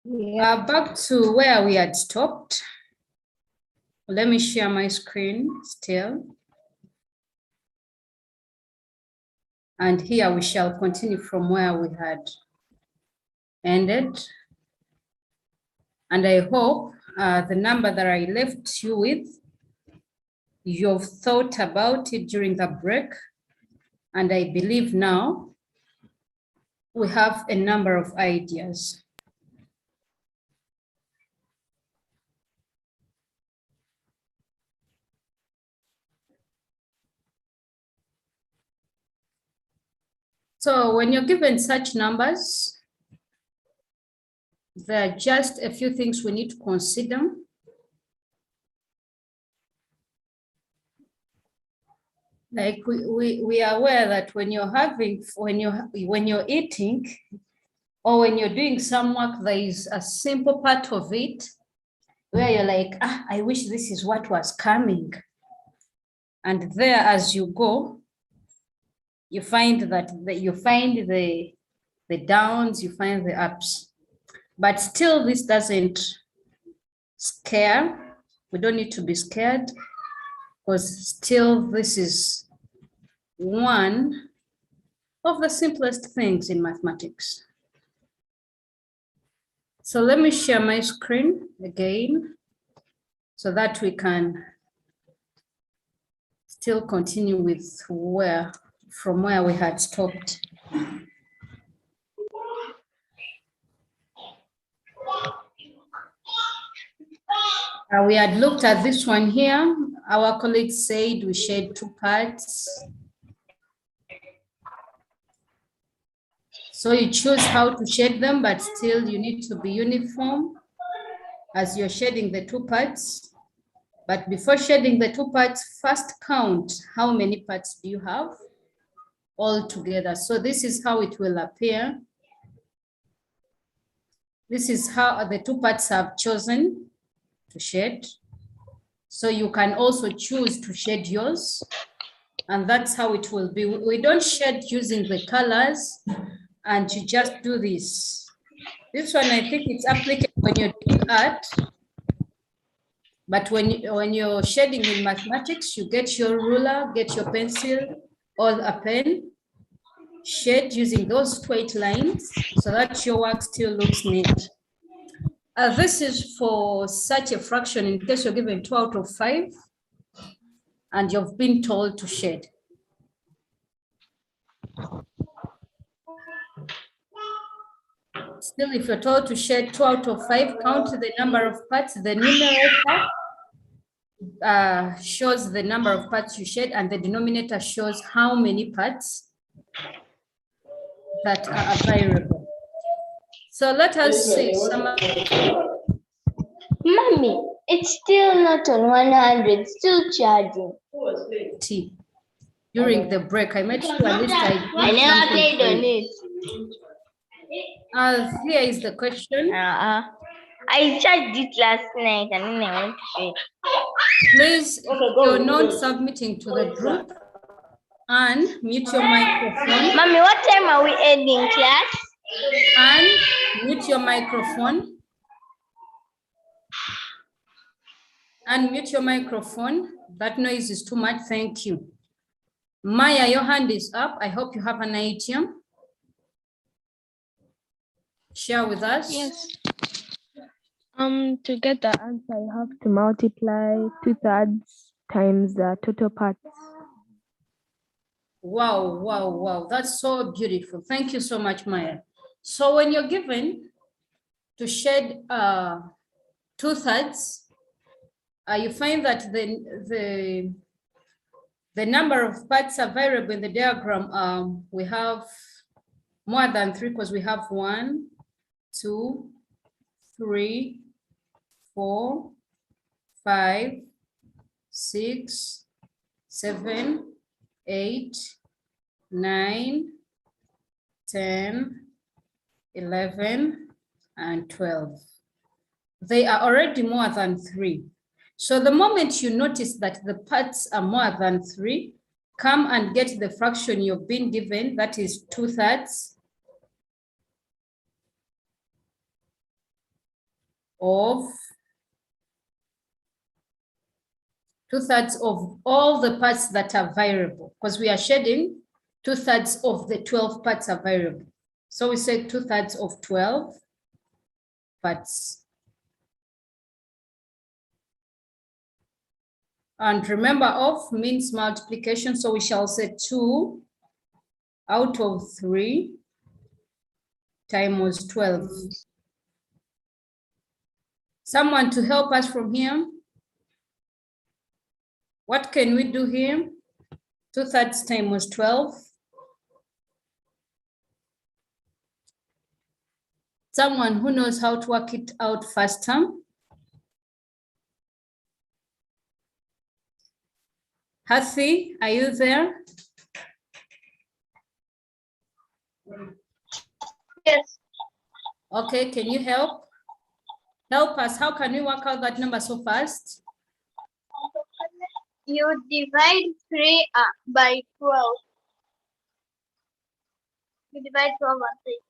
Back to where we had stopped. Let me share my screen still. And here we shall continue from where we had ended. And I hope the number that I left you with, you've thought about it during the break. And I believe now we have a number of ideas. So when you're given such numbers, there are just a few things we need to consider. Like we are aware that when you're eating or when you're doing some work, there is a simple part of it where you're like, I wish this is what was coming. And there, as you go, you find that you find the downs, you find the ups. But still, this doesn't scare. We don't need to be scared, because still this is one of the simplest things in mathematics. So let me share my screen again so that we can still continue with from where we had stopped. We had looked at this one here. Our colleagues said we shared two parts. So you choose how to shade them, but still you need to be uniform as you're shading the two parts. But before shading the two parts, first count how many parts do you have all together. So this is how it will appear. This is how the two parts have chosen to shade. So you can also choose to shade yours. And that's how it will be. We don't shade using the colors, and you just do this. This one, I think it's applicable when you're doing art. But when you're shading in mathematics, you get your ruler, get your pencil or a pen, shade using those straight lines so that your work still looks neat. This is for such a fraction in case you're given 2 out of 5 and you've been told to shade. Still, if you're told to shade 2 out of 5, count the number of parts. The numerator shows the number of parts you shade, and the denominator shows how many parts that are available. So let us see some. Mommy, it's still not on 100, still charging. During the break, I made sure at least I never played on it. Here is the question. I charged it last night and then I went to bed. Please, you're not submitting to the group, and mute your microphone. Mommy, what time are we ending class? And mute your microphone. And mute your microphone. That noise is too much. Thank you. Maya, your hand is up. I hope you have an item. Share with us. Yes. To get the answer, you have to multiply 2/3 times the total parts. Wow, wow, wow. That's so beautiful. Thank you so much, Maya. So when you're given to shade 2/3, you find that the number of parts available in the diagram, we have more than 3 because we have 1, 2, 3, 4, 5, 6, 7, 8, 9, 10, 11, and 12. They are already more than 3. So the moment you notice that the parts are more than 3, come and get the fraction you've been given, that is 2/3 of 2/3 of all the parts that are variable, because we are shedding 2/3 of the 12 parts are variable. So we say 2/3 of 12 parts. And remember, of means multiplication, so we shall say 2 out of 3 times 12. Someone to help us from here? What can we do here? 2/3 times 12. Someone who knows how to work it out faster? Hathi, are you there? Yes. Okay, can you help? Help us. How can we work out that number so fast? You divide 3 by 12. You divide 12 by 3.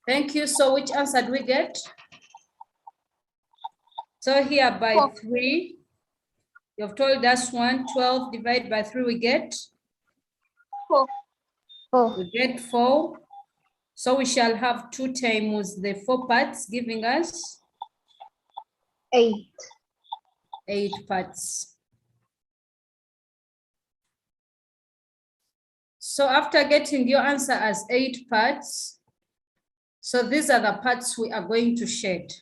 Thank you. So which answer do we get? So here by 4. 3, you've told us 12 divided by 3, we get? 4. We get 4. So we shall have 2 times the 4 parts, giving us 8. 8 parts. So after getting your answer as 8 parts, so these are the parts we are going to shed.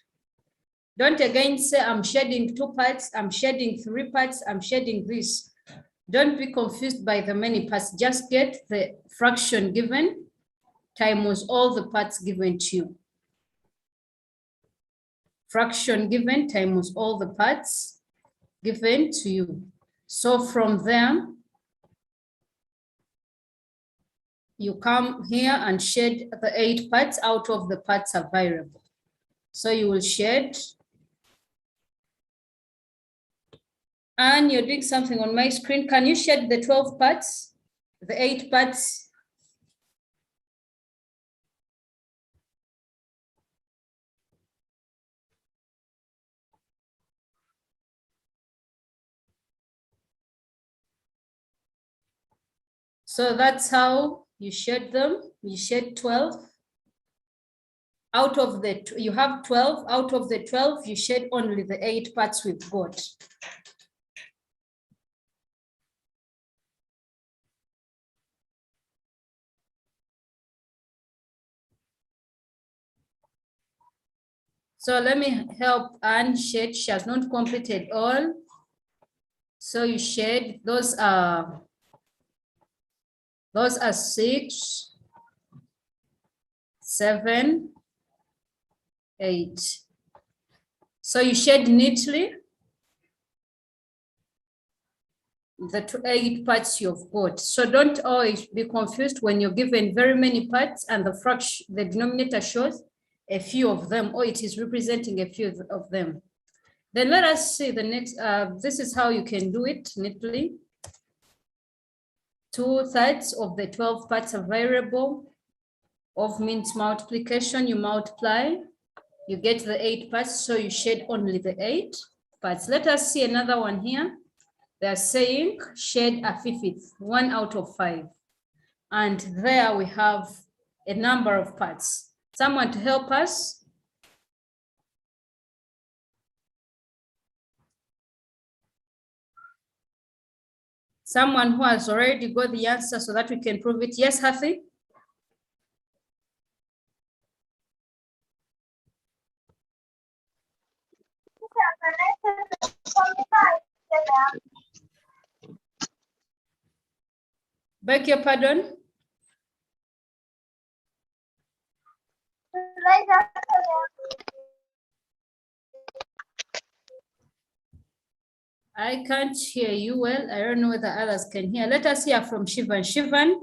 Don't again say, I'm shedding 2 parts, I'm shedding 3 parts, I'm shedding this. Don't be confused by the many parts. Just get the fraction given times all the parts given to you. Fraction given times all the parts given to you. So from there, you come here and shed the 8 parts out of the parts are variable. So you will shed, and you're doing something on my screen. Can you shed the 12 parts, the 8 parts? So that's how you shed them. You shed 12. Out of the, you have 12, out of the 12, you shed only the 8 parts we've got. So let me help Anne shed. She has not completed all. So you shed, those are 6, 7, 8. So you shed neatly the 8 parts you've got. So don't always be confused when you're given very many parts and the fraction, the denominator shows a few of them, or it is representing a few of them. Then let us see the next, this is how you can do it neatly. 2/3 of the 12 parts are variable. Of means multiplication, you multiply, you get the 8 parts, so you shed only the 8 parts. Let us see another one here. They're saying shed a 5th, 1 out of 5. And there we have a number of parts. Someone to help us? Someone who has already got the answer so that we can prove it. Yes, Hathi? Beg your pardon? I can't hear you well. I don't know whether others can hear. Let us hear from Shivan. Shivan.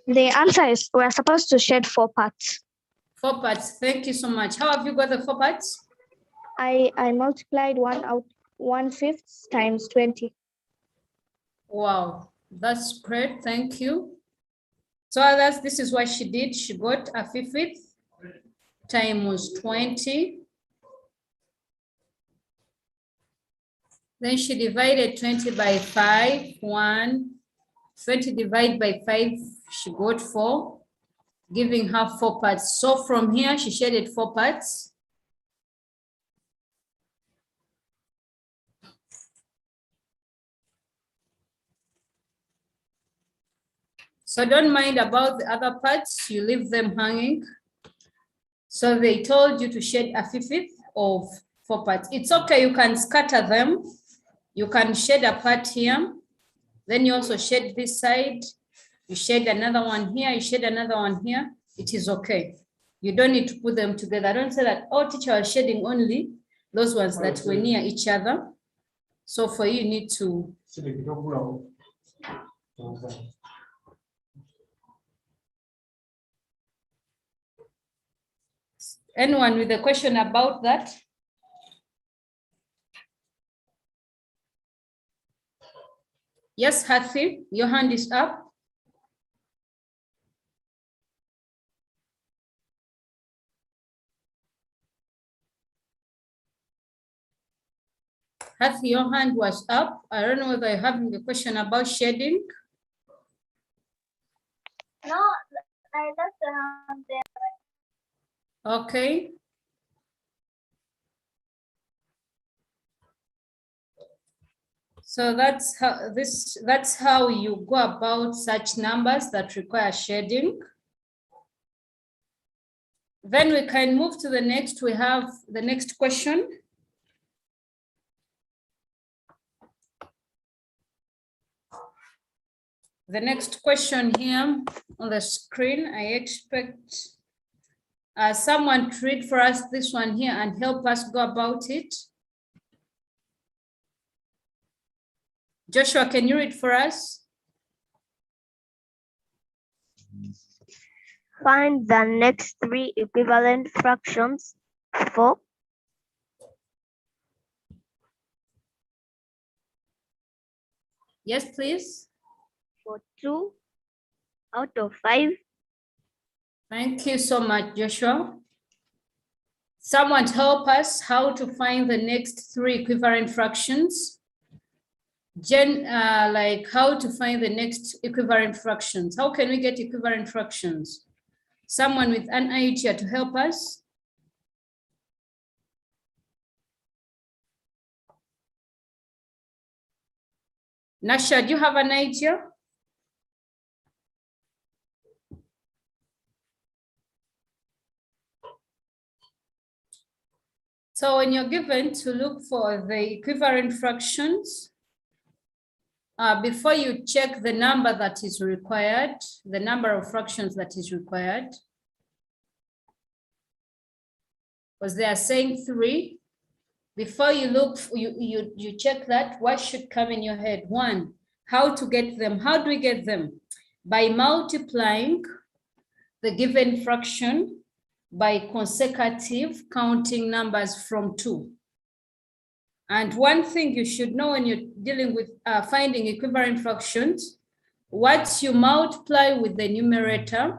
The answer is we're supposed to shed 4 parts. 4 parts. Thank you so much. How have you got the 4 parts? I multiplied 1/5 times 20. Wow, that's great. Thank you. So others, this is what she did. She got a 1/5 times 20. Then she divided 20 by 5. 20 divided by 5, she got 4, giving her 4 parts. So from here, she shaded 4 parts. So don't mind about the other parts, you leave them hanging. So they told you to shade a 1/5 of 4 parts. It's okay, you can scatter them. You can shade a part here. Then you also shade this side. You shade another one here, you shade another one here. It is okay. You don't need to put them together. I don't say that, oh, teacher was shading only those ones that were near each other. So for you, you need to. Anyone with a question about that? Yes, Hathi, your hand is up. Hathi, your hand was up. I don't know whether you're having a question about shading. No, I left the hand there. Okay. So that's how you go about such numbers that require shading. Then we can move to the next. We have the next question. The next question here on the screen, I expect someone to read for us this one here and help us go about it. Joshua, can you read for us? Find the next 3 equivalent fractions for Yes, please. 2 out of 5. Thank you so much, Joshua. Someone help us how to find the next 3 equivalent fractions. Like how to find the next equivalent fractions. How can we get equivalent fractions? Someone with an idea to help us? Nasha, do you have an idea? So when you're given to look for the equivalent fractions, before you check the number that is required, the number of fractions that is required, because they are saying 3, before you look, you check that, what should come in your head? 1, how to get them. How do we get them? By multiplying the given fraction by consecutive counting numbers from 2. And one thing you should know when you're dealing with finding equivalent fractions, what you multiply with the numerator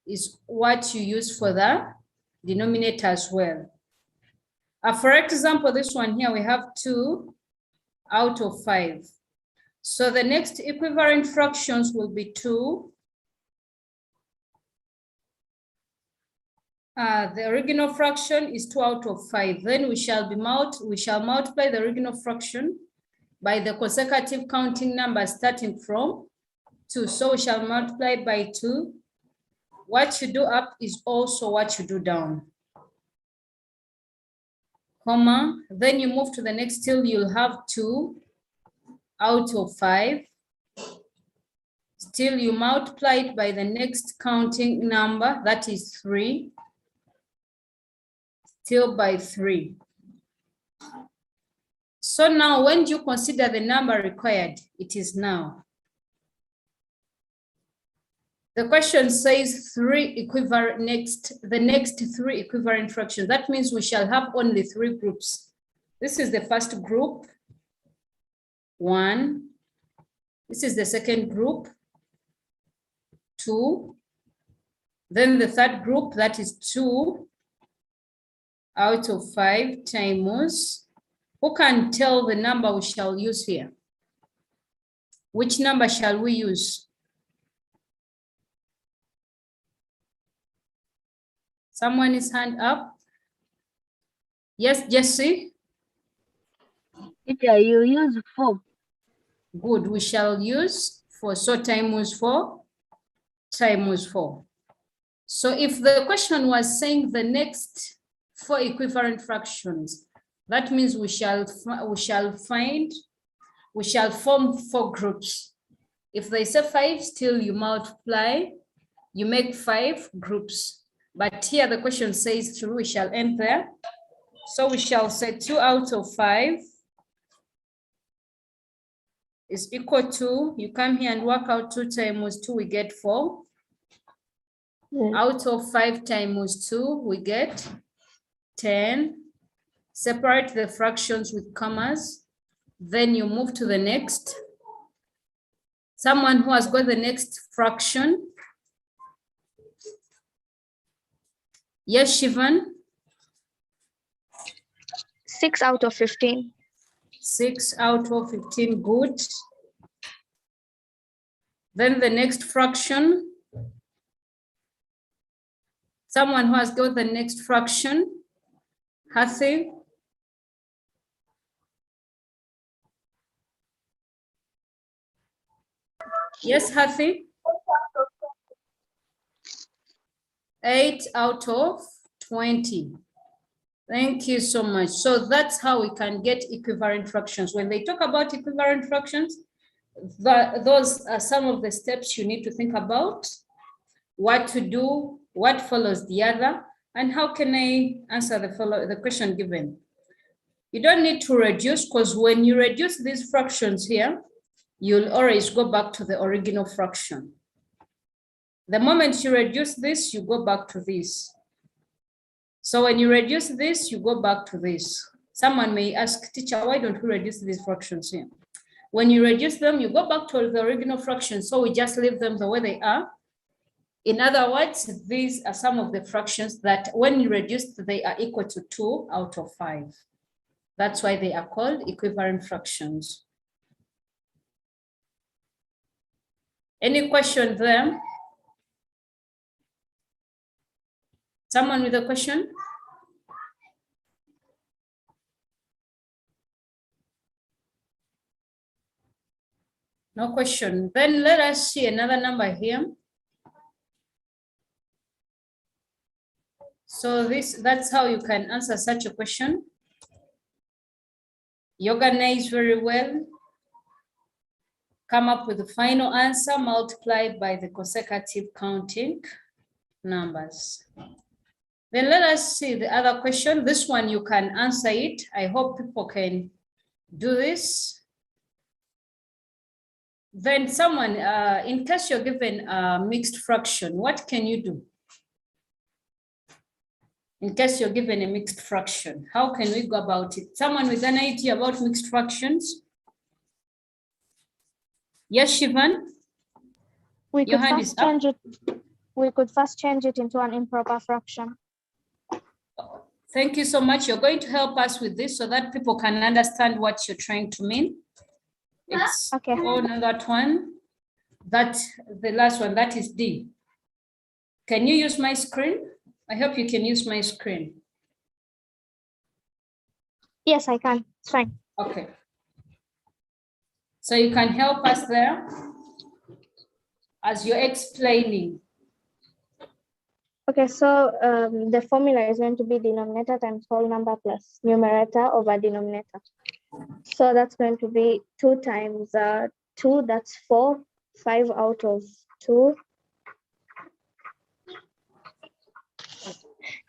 is what you use for the denominator as well. For example, this one here, we have 2 out of 5. So the next equivalent fractions will be 2. The original fraction is 2 out of 5. Then we shall multiply the original fraction by the consecutive counting number starting from 2. So we shall multiply by 2. What you do up is also what you do down. Comma. Then you move to the next till you'll have 2 out of 5. Still you multiply it by the next counting number, that is 3. till by 3. So now when you consider the number required, it is now. The question says the next 3 equivalent fractions. That means we shall have only 3 groups. This is the first group, 1. This is the second group, 2. Then the third group, that is 2 out of 5 times. Who can tell the number we shall use here? Which number shall we use? Someone is hand up. Yes, Jesse? Teacher, you use 4. Good, we shall use 4. So times 4, times 4. So if the question was saying the next 4 equivalent fractions, that means we shall form 4 groups. If they say 5, still you multiply, you make 5 groups. But here the question says 2, we shall end there. So we shall say 2 out of 5 is equal to, you come here and work out 2 times 2, we get 4. Out of 5 times 2, we get 10. Separate the fractions with commas. Then you move to the next. Someone who has got the next fraction. Yes, Shivan? 6 out of 15. 6 out of 15, good. Then the next fraction. Someone who has got the next fraction. Hathi? Yes, Hathi? 8 out of 20. Thank you so much. So that's how we can get equivalent fractions. When they talk about equivalent fractions, those are some of the steps you need to think about, what to do, what follows the other, and how can I answer the question given. You don't need to reduce, because when you reduce these fractions here, you'll always go back to the original fraction. The moment you reduce this, you go back to this. So when you reduce this, you go back to this. Someone may ask, teacher, why don't we reduce these fractions here? When you reduce them, you go back to the original fraction. So we just leave them the way they are. In other words, these are some of the fractions that when you reduce, they are equal to 2 out of 5. That's why they are called equivalent fractions. Any question there? Someone with a question? No question. Then let us see another number here. So that's how you can answer such a question. You organize very well. Come up with the final answer multiplied by the consecutive counting numbers. Then let us see the other question. This one you can answer it. I hope people can do this. Then someone, in case you're given a mixed fraction, what can you do? In case you're given a mixed fraction, how can we go about it? Someone with an idea about mixed fractions? Yes, Shivan? We could first change it into an improper fraction. Thank you so much. You're going to help us with this so that people can understand what you're trying to mean. It's okay. That one. That's the last one. That is D. Can you use my screen? I hope you can use my screen. Yes, I can. It's fine. Okay. So you can help us there as you're explaining. Okay, so the formula is going to be denominator times whole number plus numerator over denominator. So that's going to be 2 times 2, that's 4, 5 out of 2.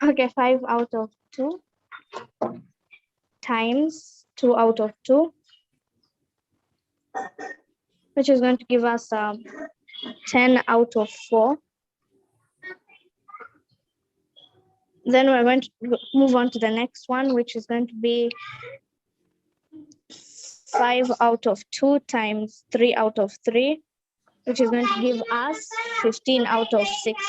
Okay, 5 out of 2 times 2 out of 2, which is going to give us 10 out of 4. Then we're going to move on to the next one, which is going to be 5 out of 2 times 3 out of 3, which is going to give us 15 out of 6.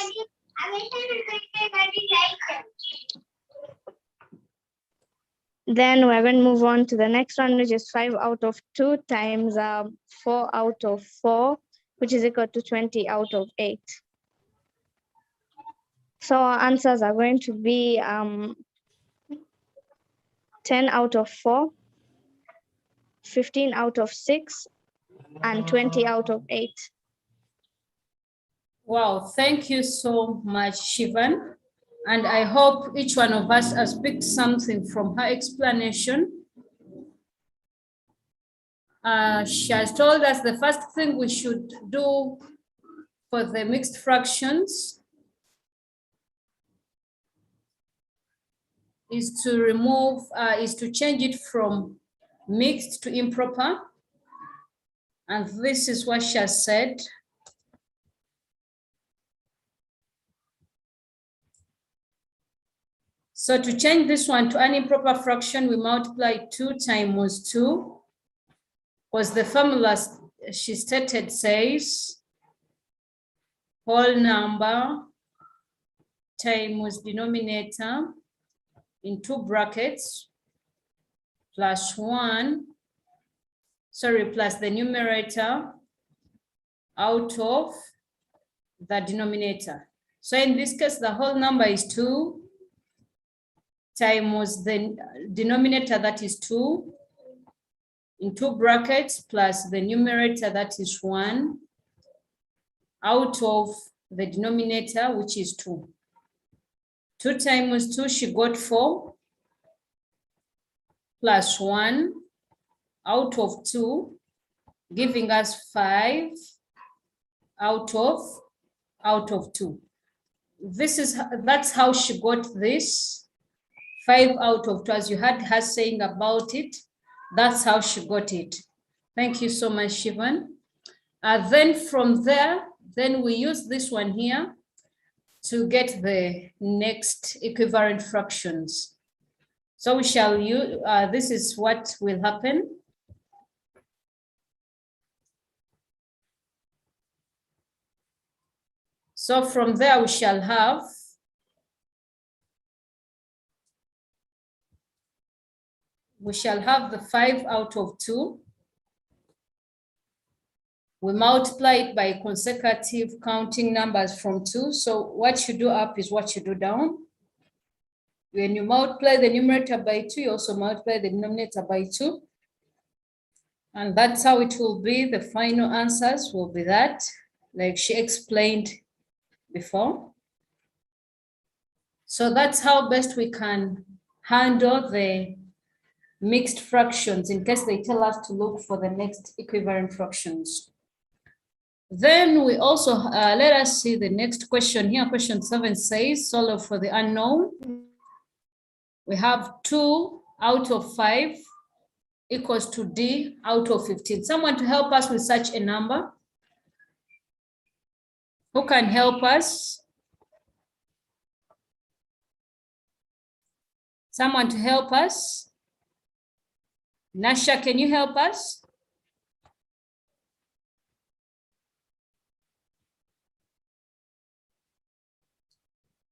Then we're going to move on to the next one, which is 5 out of 2 times 4 out of 4, which is equal to 20 out of 8. So our answers are going to be 10 out of 4, 15 out of 6, and 20 out of 8. Wow, thank you so much, Shivan. And I hope each one of us has picked something from her explanation. She has told us the first thing we should do for the mixed fractions is to remove, is to change it from mixed to improper. And this is what she has said. So to change this one to an improper fraction, we multiply 2 times 2, because the formula she stated says whole number times denominator in 2 brackets plus 1, plus the numerator out of the denominator. So in this case, the whole number is 2 times the denominator, that is 2, in 2 brackets plus the numerator, that is 1, out of the denominator, which is 2. 2 times 2, she got 4, plus 1, out of 2, giving us 5 out of 2. That's how she got this 5 out of 2, as you had her saying about it. That's how she got it. Thank you so much, Shivan. Then from there, then we use this one here to get the next equivalent fractions. So we shall use, this is what will happen. So from there we shall have the 5 out of 2. We multiply it by consecutive counting numbers from 2. So what you do up is what you do down. When you multiply the numerator by 2, you also multiply the denominator by 2. And that's how it will be. The final answers will be that, like she explained before. So that's how best we can handle the mixed fractions in case they tell us to look for the next equivalent fractions. Then we also, let us see the next question here. Question 7 says, solve for the unknown. We have 2 out of 5 equals to D out of 15. Someone to help us with such a number? Who can help us? Someone to help us? Nasha, can you help us?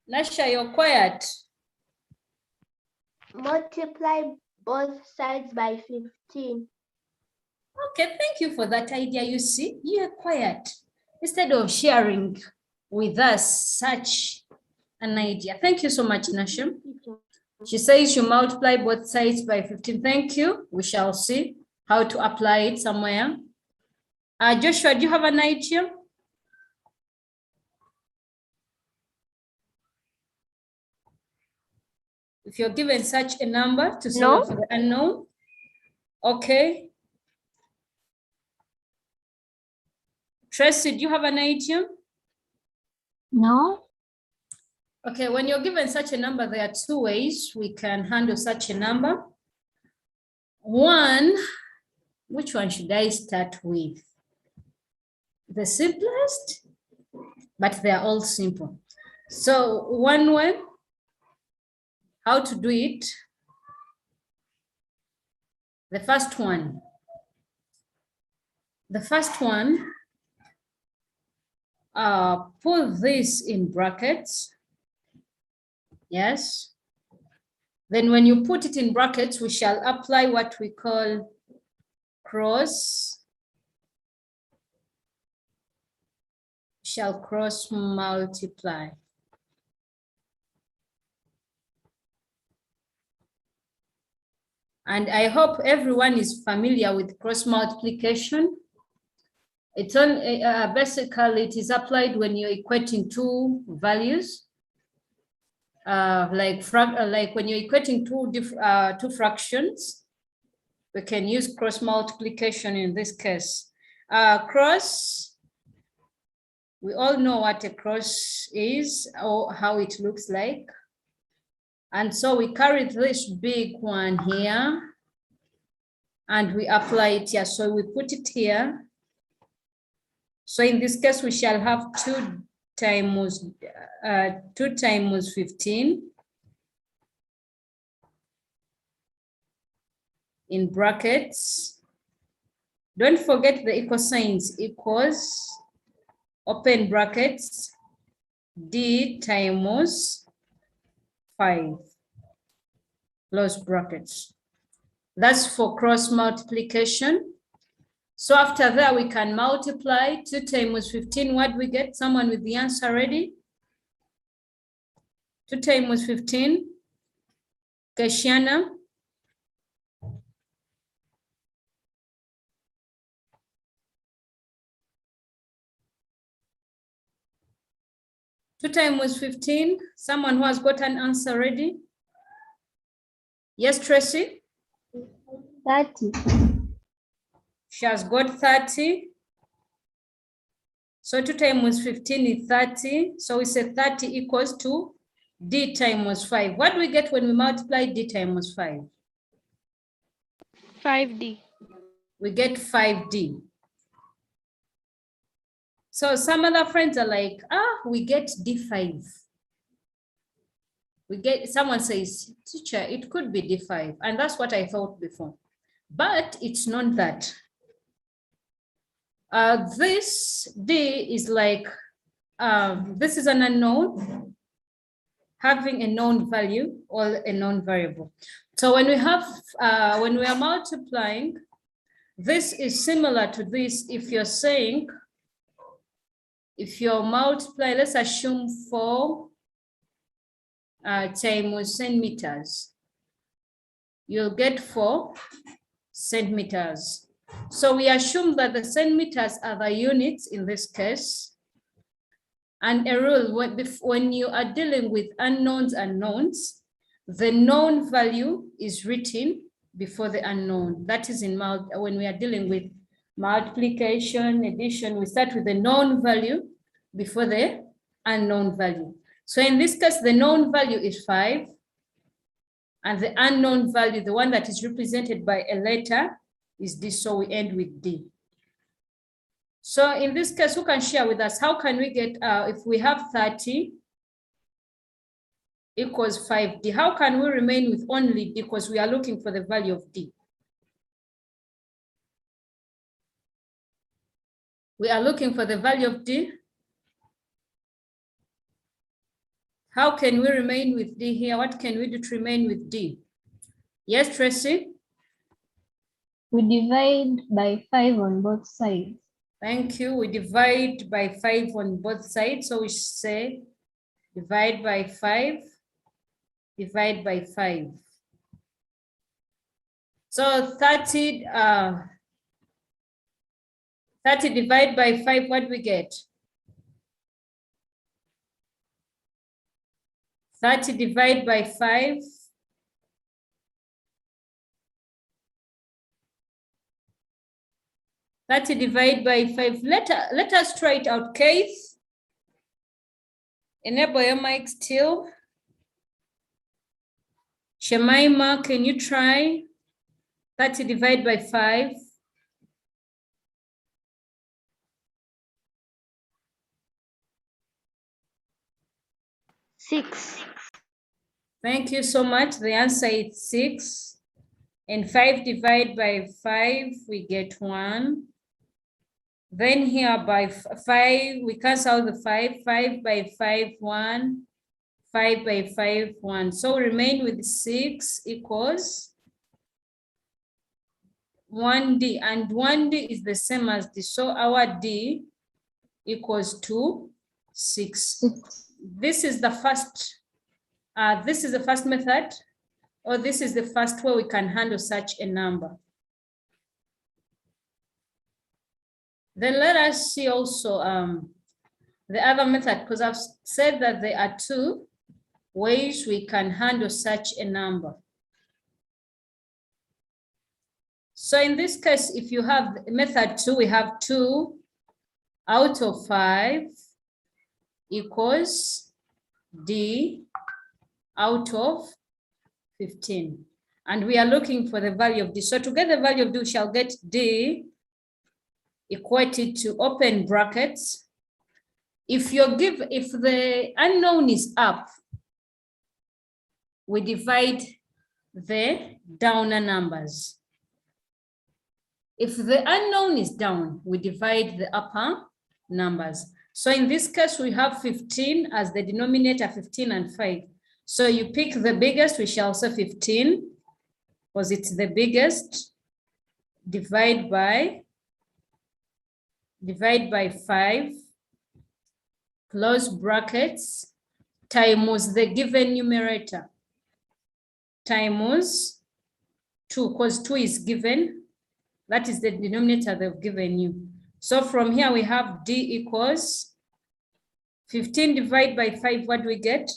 Nasha, you're quiet. Multiply both sides by 15. Okay, thank you for that idea. You see, you're quiet. Instead of sharing with us such an idea. Thank you so much, Nasha. She says you multiply both sides by 15. Thank you. We shall see how to apply it somewhere. Joshua, do you have an idea? If you're given such a number to solve for the unknown, okay. Tracy, do you have an idea? No. Okay, when you're given such a number, there are two ways we can handle such a number. One, which one should I start with? The simplest, but they are all simple. So one way, how to do it. The first one, put this in brackets. Yes. Then when you put it in brackets, we shall apply what we call cross multiply. And I hope everyone is familiar with cross multiplication. It's on basically it is applied when you're equating two values. Like when you're equating two fractions, we can use cross multiplication in this case. Cross, we all know what a cross is or how it looks like. And so we carry this big one here and we apply it here. So we put it here. So in this case, we shall have 2 times 15 in brackets. Don't forget the equal signs, equals, open brackets, d times 5, close brackets. That's for cross multiplication. So after that, we can multiply 2 times 15. What do we get? Someone with the answer ready? 2 times 15. Kashiana. Two times 15. Someone who has got an answer ready? Yes, Tracy? 30. She has got 30. So 2 times 15 is 30. So we say 30 equals to d times 5. What do we get when we multiply d times 5? 5d. We get 5d. So some other friends are like, we get d5. Someone says, teacher, it could be d5. And that's what I thought before. But it's not that. This d is like, this is an unknown, having a known value or a known variable. So when we are multiplying, this is similar to this. If you're saying, if you're multiplying, let's assume 4 times centimeters, you'll get 4 centimeters. So we assume that the centimeters are the units in this case. And a rule, when you are dealing with unknowns and knowns, the known value is written before the unknown. That is when we are dealing with multiplication, addition, we start with the known value before the unknown value. So in this case, the known value is 5. And the unknown value, the one that is represented by a letter, is D. So we end with D. So in this case, who can share with us? How can we get, if we have 30 equals 5D, how can we remain with only D because we are looking for the value of D? We are looking for the value of D. How can we remain with D here? What can we do to remain with D? Yes, Tracy? We divide by 5 on both sides. Thank you. We divide by 5 on both sides. So we say divide by 5, divide by 5. So 30 divided by 5, what do we get? 30 divided by 5. Divided by 5. Let us try it out, Keith. Enable your mic still. Shemaima, can you try? 30 divided by 5. Six. Thank you so much. The answer is 6. And 5 divided by 5, we get 1. Then here by 5, we cancel the 5. 5 by 5, 1. 5 by 5, 1. So remain with 6 equals 1D. And 1D is the same as D. So our D equals to 6. This is the first method, or this is the first way we can handle such a number. Then let us see also the other method, because I've said that there are 2 ways we can handle such a number. So in this case, if you have method 2, we have 2 out of 5 equals D out of 15. And we are looking for the value of D. So to get the value of D, we shall get D equated to open brackets. If the unknown is up, we divide the downer numbers. If the unknown is down, we divide the upper numbers. So in this case, we have 15 as the denominator, 15 and 5. So you pick the biggest, we shall say 15, because it's the biggest, divide by 5, close brackets, times the given numerator, times 2, because 2 is given. That is the denominator they've given you. So from here we have D equals 15 divided by 5. What do we get?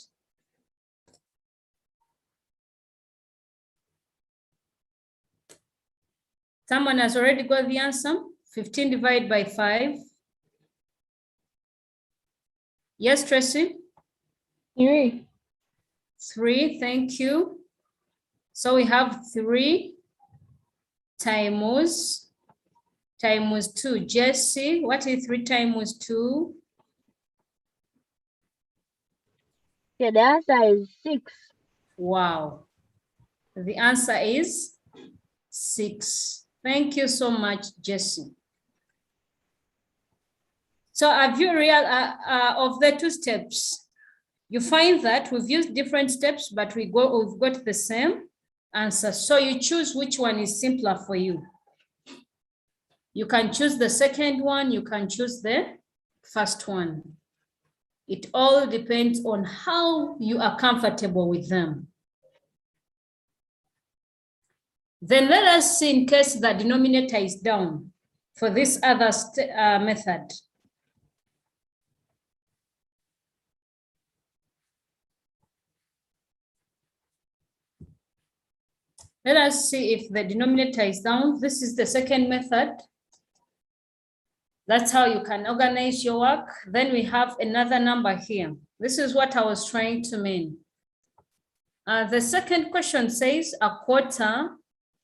Someone has already got the answer. 15 divided by 5. Yes, Tracy? 3. 3, thank you. So we have 3 times 2. Jesse, what is 3 times 2? Yeah, the answer is 6. Wow. The answer is 6. Thank you so much, Jesse. So have you of the 2 steps, you find that we've used different steps, but we've got the same answer. So you choose which one is simpler for you. You can choose the second one, you can choose the first one. It all depends on how you are comfortable with them. Then let us see in case the denominator is down for this other method. Let us see if the denominator is down. This is the second method. That's how you can organize your work. Then we have another number here. This is what I was trying to mean. The second question says a quarter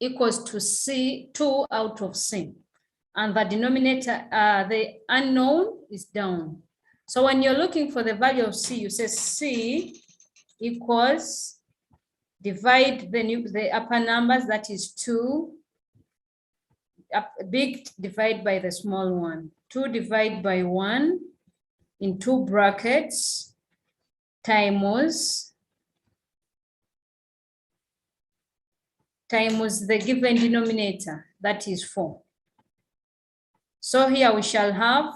equals to C, 2 out of C. And the denominator, the unknown is down. So when you're looking for the value of C, you say C equals, divide the upper numbers, that is 2, big divide by the small one. 2 divide by 1 in 2 brackets times the given denominator, that is 4. So here we shall have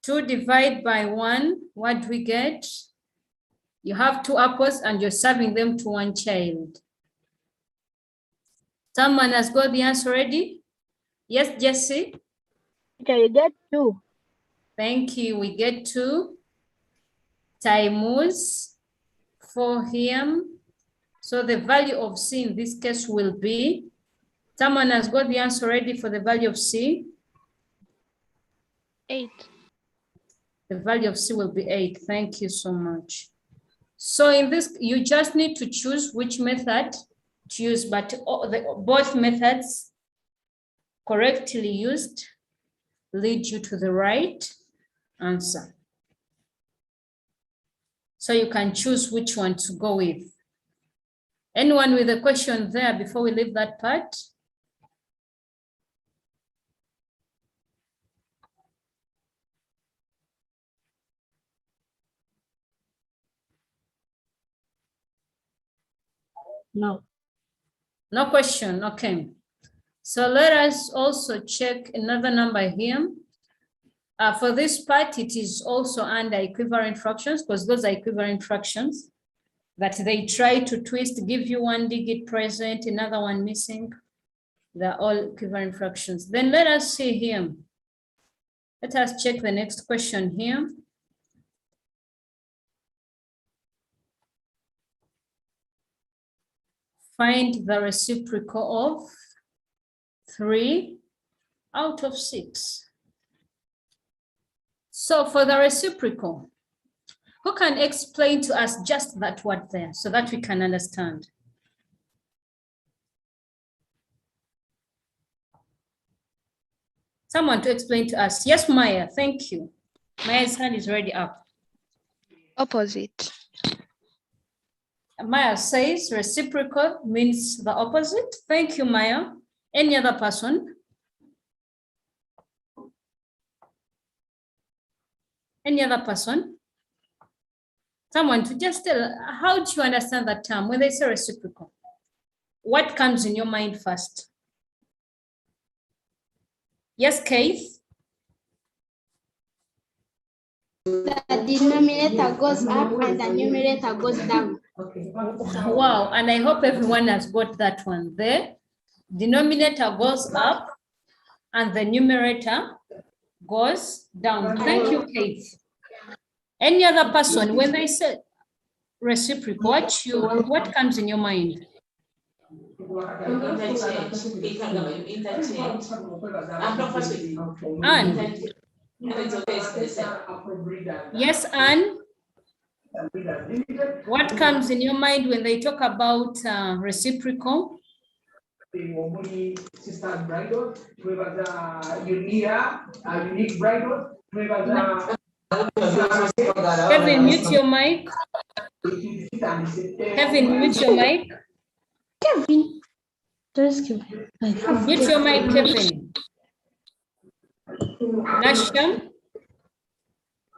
2 divided by 1. What do we get? You have 2 apples and you're serving them to 1 child. Someone has got the answer already? Yes, Jesse? Okay, you get 2. Thank you. We get 2 times 4 here. So the value of C in this case will be, someone has got the answer ready for the value of C? 8. The value of C will be 8. Thank you so much. So in this, you just need to choose which method to use, but both methods correctly used lead you to the right answer. So you can choose which one to go with. Anyone with a question there before we leave that part? No. No question, okay. So let us also check another number here. For this part, it is also under equivalent fractions because those are equivalent fractions that they try to twist, give you one digit present, another one missing. They're all equivalent fractions. Then let us see here. Let us check the next question here. Find the reciprocal of 3 out of 6. So for the reciprocal, who can explain to us just that word there so that we can understand? Someone to explain to us. Yes, Maya, thank you. Maya's hand is already up. Opposite. Maya says reciprocal means the opposite. Thank you, Maya. Any other person? Any other person? Someone to just tell, how do you understand that term when they say reciprocal? What comes in your mind first? Yes, Keith? The denominator goes up and the numerator goes down. Wow, and I hope everyone has got that one there. Denominator goes up and the numerator goes down. Thank you, Keith. Any other person, when they say reciprocal, what comes in your mind? Anne? Yes, Anne? What comes in your mind when they talk about reciprocal? Unique Kevin, mute your mic. Kevin, mute your mic. Kevin. Mute your mic, Kevin. Nasham,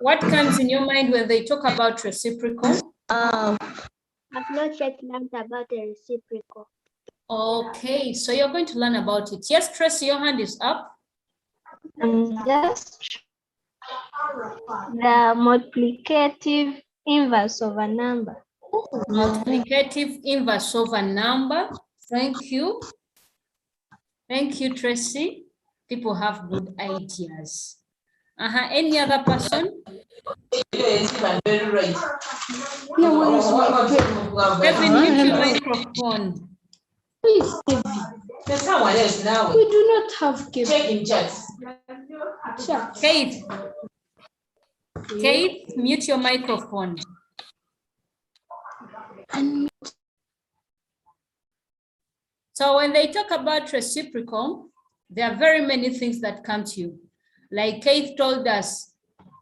what comes in your mind when they talk about reciprocal? I've not yet learned about the reciprocal. Okay, so you're going to learn about it. Yes, Tracy, your hand is up. Just the multiplicative inverse of a number. Multiplicative inverse of a number. Thank you. Thank you, Tracy. People have good ideas. Any other person? Kevin, mute your microphone. Please, Kevin. We do not have Kevin. Kate. Kate, mute your microphone. So when they talk about reciprocal, there are very many things that come to you. Like Kate told us,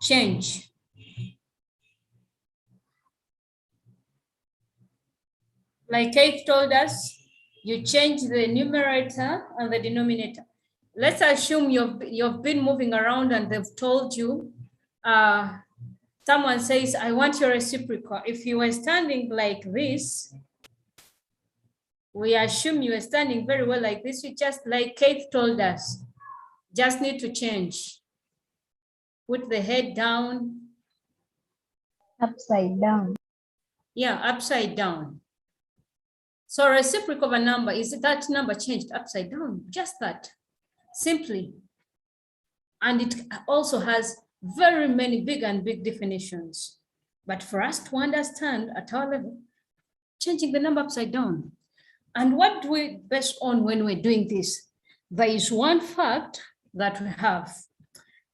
change. Like Kate told us, you change the numerator and the denominator. Let's assume you've been moving around and they've told you, someone says, I want your reciprocal. If you were standing like this, we assume you are standing very well like this. You just, like Kate told us, just need to change. Put the head down. Upside down. Yeah, upside down. So reciprocal of a number is that number changed upside down, just that, simply. And it also has very many big definitions. But for us to understand at our level, changing the number upside down. And what do we base on when we're doing this? There is one fact that we have.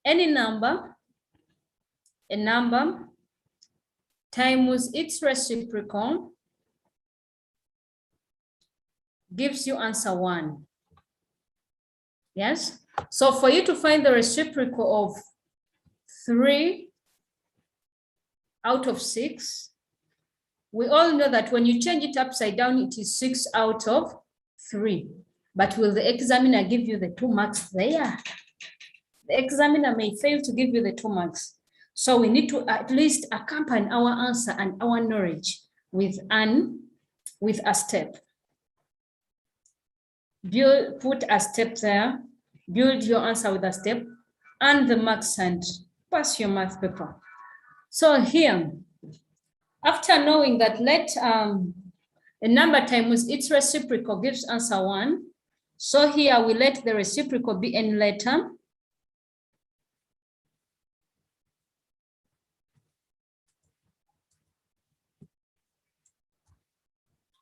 Any number a number times its reciprocal gives you answer 1. Yes? So for you to find the reciprocal of 3 out of 6, we all know that when you change it upside down, it is 6 out of 3. But will the examiner give you the 2 marks there? The examiner may fail to give you the 2 marks. So we need to at least accompany our answer and our knowledge with a step. Put a step there, build your answer with a step, and the marks, and pass your math paper. So here, after knowing that let a number times its reciprocal gives answer 1, so here we let the reciprocal be any letter.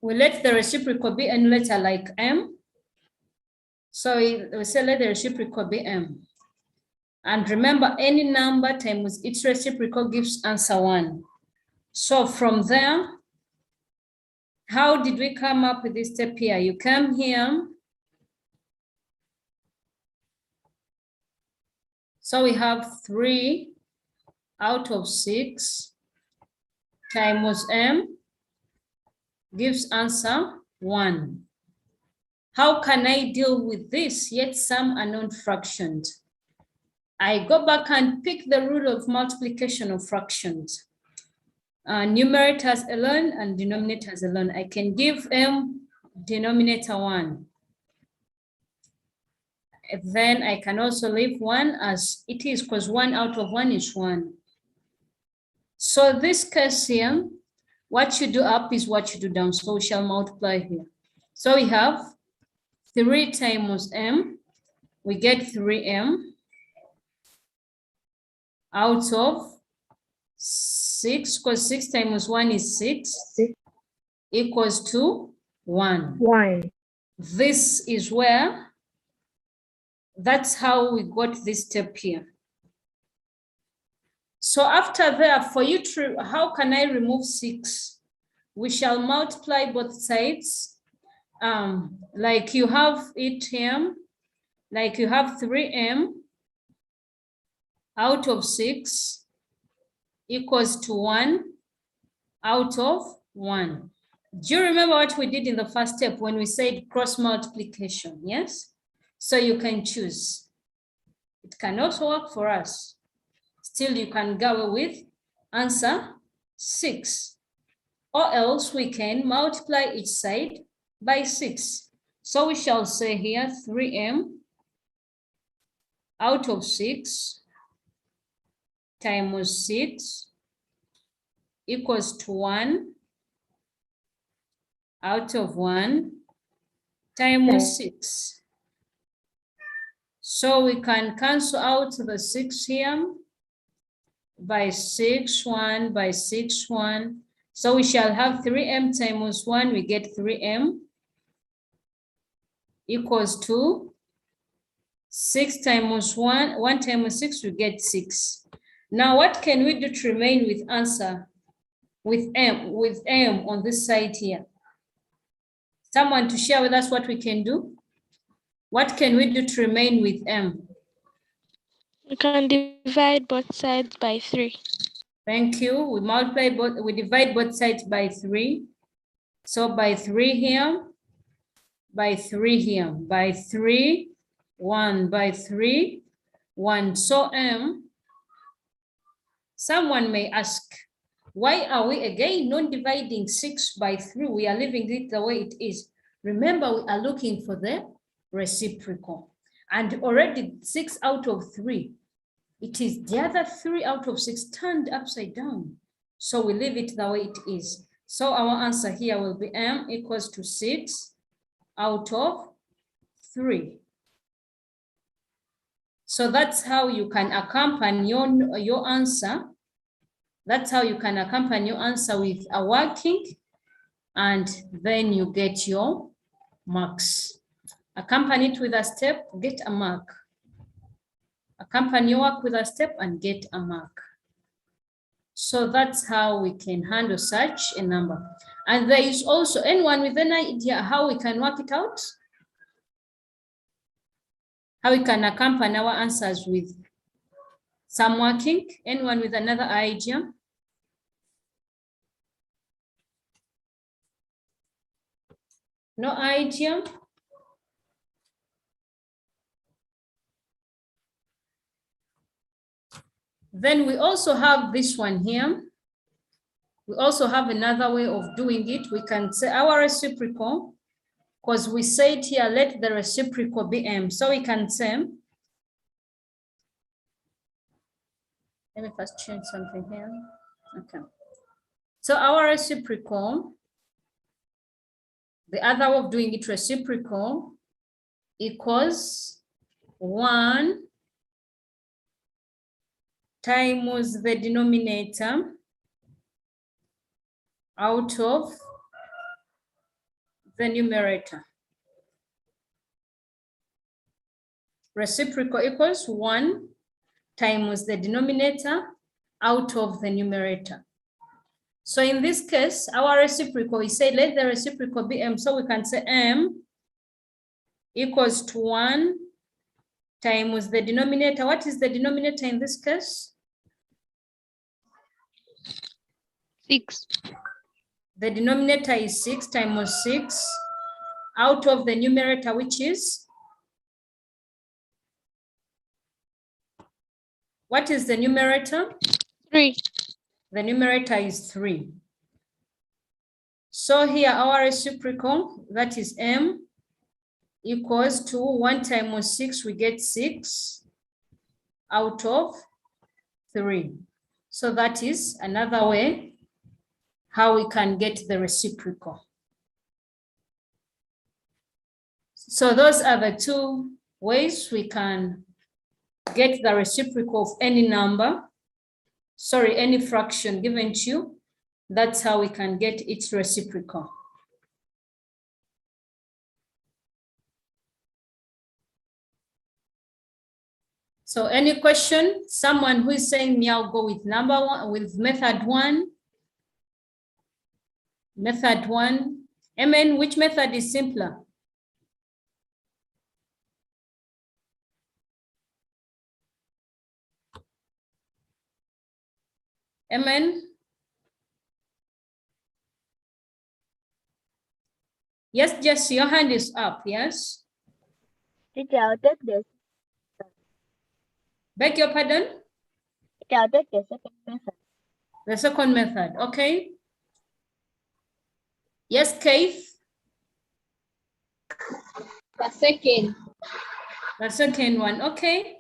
We let the reciprocal be any letter like M. So we say let the reciprocal be M. And remember, any number times its reciprocal gives answer 1. So from there, how did we come up with this step here? You come here. So we have 3 out of 6 times M gives answer 1. How can I deal with this? Yet some unknown fractions. I go back and pick the rule of multiplication of fractions. Numerators alone and denominators alone. I can give M denominator 1. Then I can also leave 1 as it is, because 1 out of 1 is 1. So this case here, what you do up is what you do down. So we shall multiply here. So we have 3 times M. We get 3M out of 6, because 6 times 1 is 6, equals to 1. This is where, that's how we got this step here. So after that, for you to, how can I remove 6? We shall multiply both sides. Like you have it here, like you have 3M out of 6 equals to 1 out of 1. Do you remember what we did in the first step when we said cross multiplication? Yes? So you can choose. It can also work for us. Still, you can go with answer 6. Or else we can multiply each side by 6. So we shall say here 3M out of 6 times 6 equals to 1 out of 1 times 6. So we can cancel out the 6 here by 6, 1 by 6, 1. So we shall have 3M times 1, we get 3M equals to 6 times 1, 1 times 6, we get 6. Now what can we do to remain with answer? With M on this side here. Someone to share with us what we can do? What can we do to remain with M? We can divide both sides by 3. Thank you. We multiply both, we divide both sides by 3. So by 3 here, by 3 here, by 3, 1, by 3, 1. So M, someone may ask, why are we again not dividing 6 by 3? We are leaving it the way it is. Remember, we are looking for the reciprocal. And already 6 out of 3. It is the other 3 out of 6 turned upside down. So we leave it the way it is. So our answer here will be M equals to 6 out of 3. So that's how you can accompany your answer. That's how you can accompany your answer with a working, and then you get your marks. Accompany it with a step, get a mark. Accompany your work with a step and get a mark. So that's how we can handle such a number. And there is also anyone with an idea how we can work it out? How we can accompany our answers with some working? Anyone with another idea? No idea? Then we also have this one here. We also have another way of doing it. We can say our reciprocal, because we said here, let the reciprocal be m. So we can say, let me first change something here. Okay. So our reciprocal, the other way of doing it, reciprocal equals 1 times the denominator out of the numerator. Reciprocal equals 1 times the denominator out of the numerator. So in this case, our reciprocal, we say let the reciprocal be m. So we can say m equals to 1 times the denominator. What is the denominator in this case? 6. The denominator is 6 times 6 out of the numerator, which is? What is the numerator? 3. The numerator is 3. So here our reciprocal, that is m, equals to 1 times 6, we get 6 out of 3. So that is another way how we can get the reciprocal. So those are the two ways we can get the reciprocal of any number, sorry, any fraction given to you. That's how we can get its reciprocal. So any question? Someone who is saying me, I'll go with number one, with method 1. Method 1. Amen. Which method is simpler? Amen. Yes, Jess, your hand is up. Yes. Teacher, I'll take this. Beg your pardon? Teacher, I'll take the second method. The second method. Okay. Yes, Keith. The second. The second one. Okay.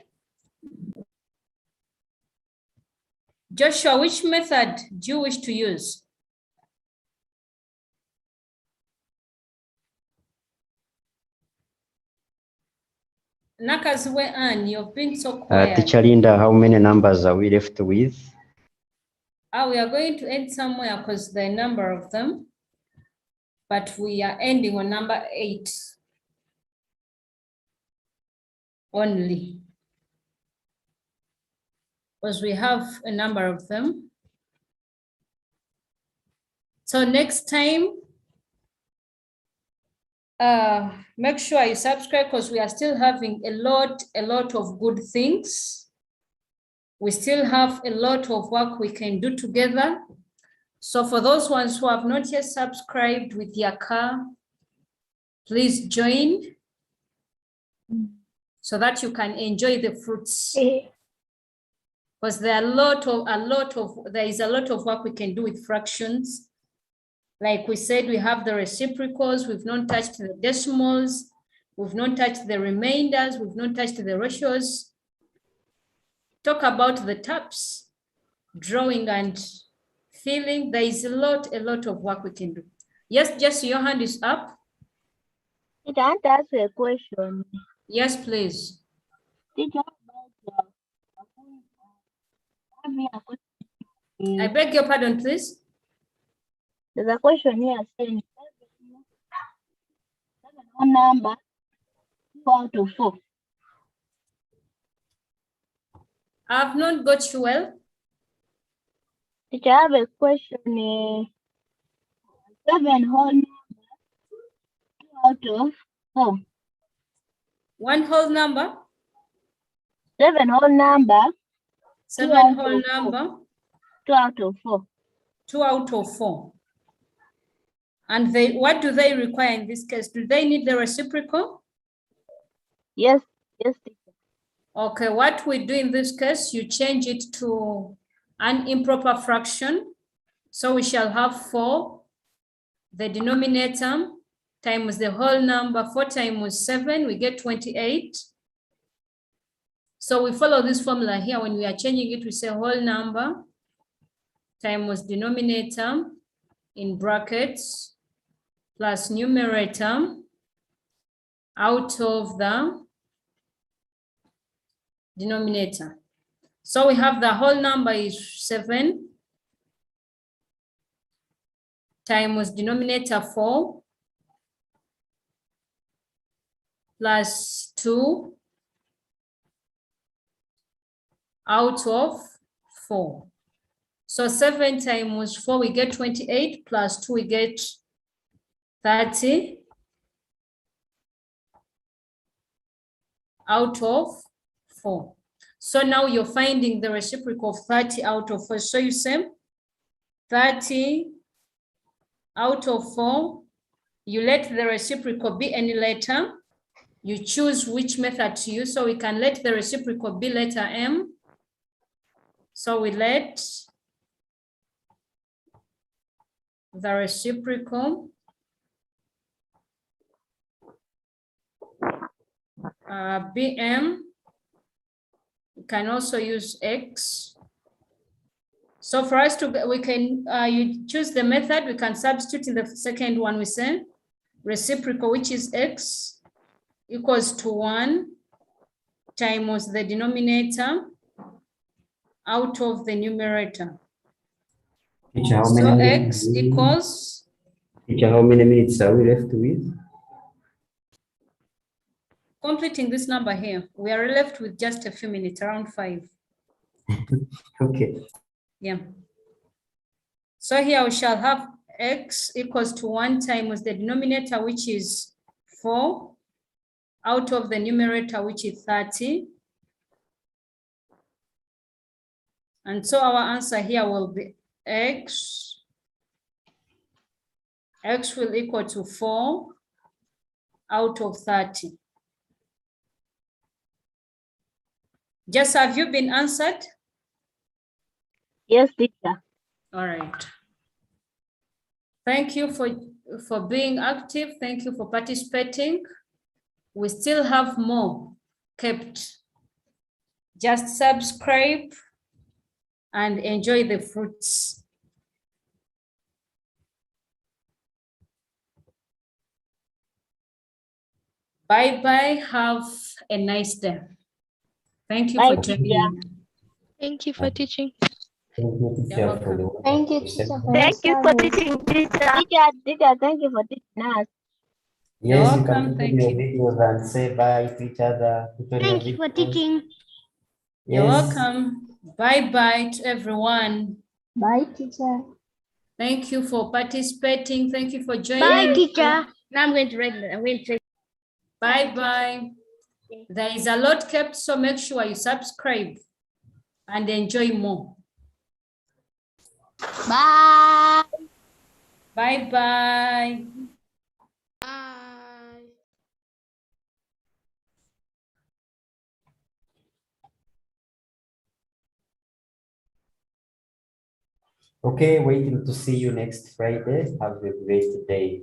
Joshua, which method do you wish to use? Nakazwe Ann, you've been so quiet. Teacher Linda, how many numbers are we left with? We are going to end somewhere because there are a number of them, but we are ending on number 8 only, because we have a number of them. So next time, make sure you subscribe, because we are still having a lot of good things. We still have a lot of work we can do together. So for those ones who have not yet subscribed with your car, please join so that you can enjoy the fruits. Because there are there is a lot of work we can do with fractions. Like we said, we have the reciprocals, we've not touched the decimals, we've not touched the remainders, we've not touched the ratios. Talk about the taps, drawing and filling. There is a lot of work we can do. Yes, Jesse, your hand is up. I want to ask a question. Yes, please. Teacher, I beg your pardon, please. there's a question here saying one number 4 out of 4. I have not got you well. Teacher, I have a question. 7 whole number, 2 out of 4. One whole number? 7 whole number, 7 whole number? 2 out of 4. 2 out of 4. And they, what do they require in this case? Do they need the reciprocal? Yes, yes, teacher. Okay, what we do in this case, you change it to an improper fraction. So we shall have 4, the denominator, times the whole number. 4 times 7, we get 28. So we follow this formula here. When we are changing it, we say whole number times denominator in brackets plus numerator out of the denominator. So we have the whole number is 7 times denominator 4 plus 2 out of 4. So 7 times 4, we get 28, plus 2, we get 30 out of 4. So now you're finding the reciprocal of 30 out of 4. So you say 30 out of 4, you let the reciprocal be any letter. You choose which method to use. So we can let the reciprocal be letter M. So we let the reciprocal BM. We can also use X. So for us to, we can, you choose the method, we can substitute in the second one, we say reciprocal, which is X equals to 1 times the denominator out of the numerator. Teacher, how So many X equals? Teacher, how many minutes are we left with? Completing this number here, we are left with just a few minutes, around 5. Okay. Yeah. So here we shall have X equals to 1 times the denominator, which is 4, out of the numerator, which is 30. And so our answer here will be X will equal to 4 out of 30. Just have you been answered? Yes, teacher. All right. Thank you for being active. Thank you for participating. We still have more kept. Just subscribe and enjoy the fruits. Bye-bye. Have a nice day. Thank you for joining. Thank you for teaching. You're welcome. Thank you, teacher, for Thank you for service. teaching, teacher. Teacher, thank you for teaching us. You're Yes, you welcome. can put Thank your you. videos and say bye to each other. Put on your Thank you for videos. teaching. You're Yes. welcome. Bye-bye to everyone. Bye, teacher. Thank you for participating. Thank you for joining. Bye, teacher. Now I'm going to write it. I'm going to. Bye-bye. There is a lot kept, so make sure you subscribe and enjoy more. Bye. Bye-bye. Bye. Okay, waiting to see you next Friday. Have a great day.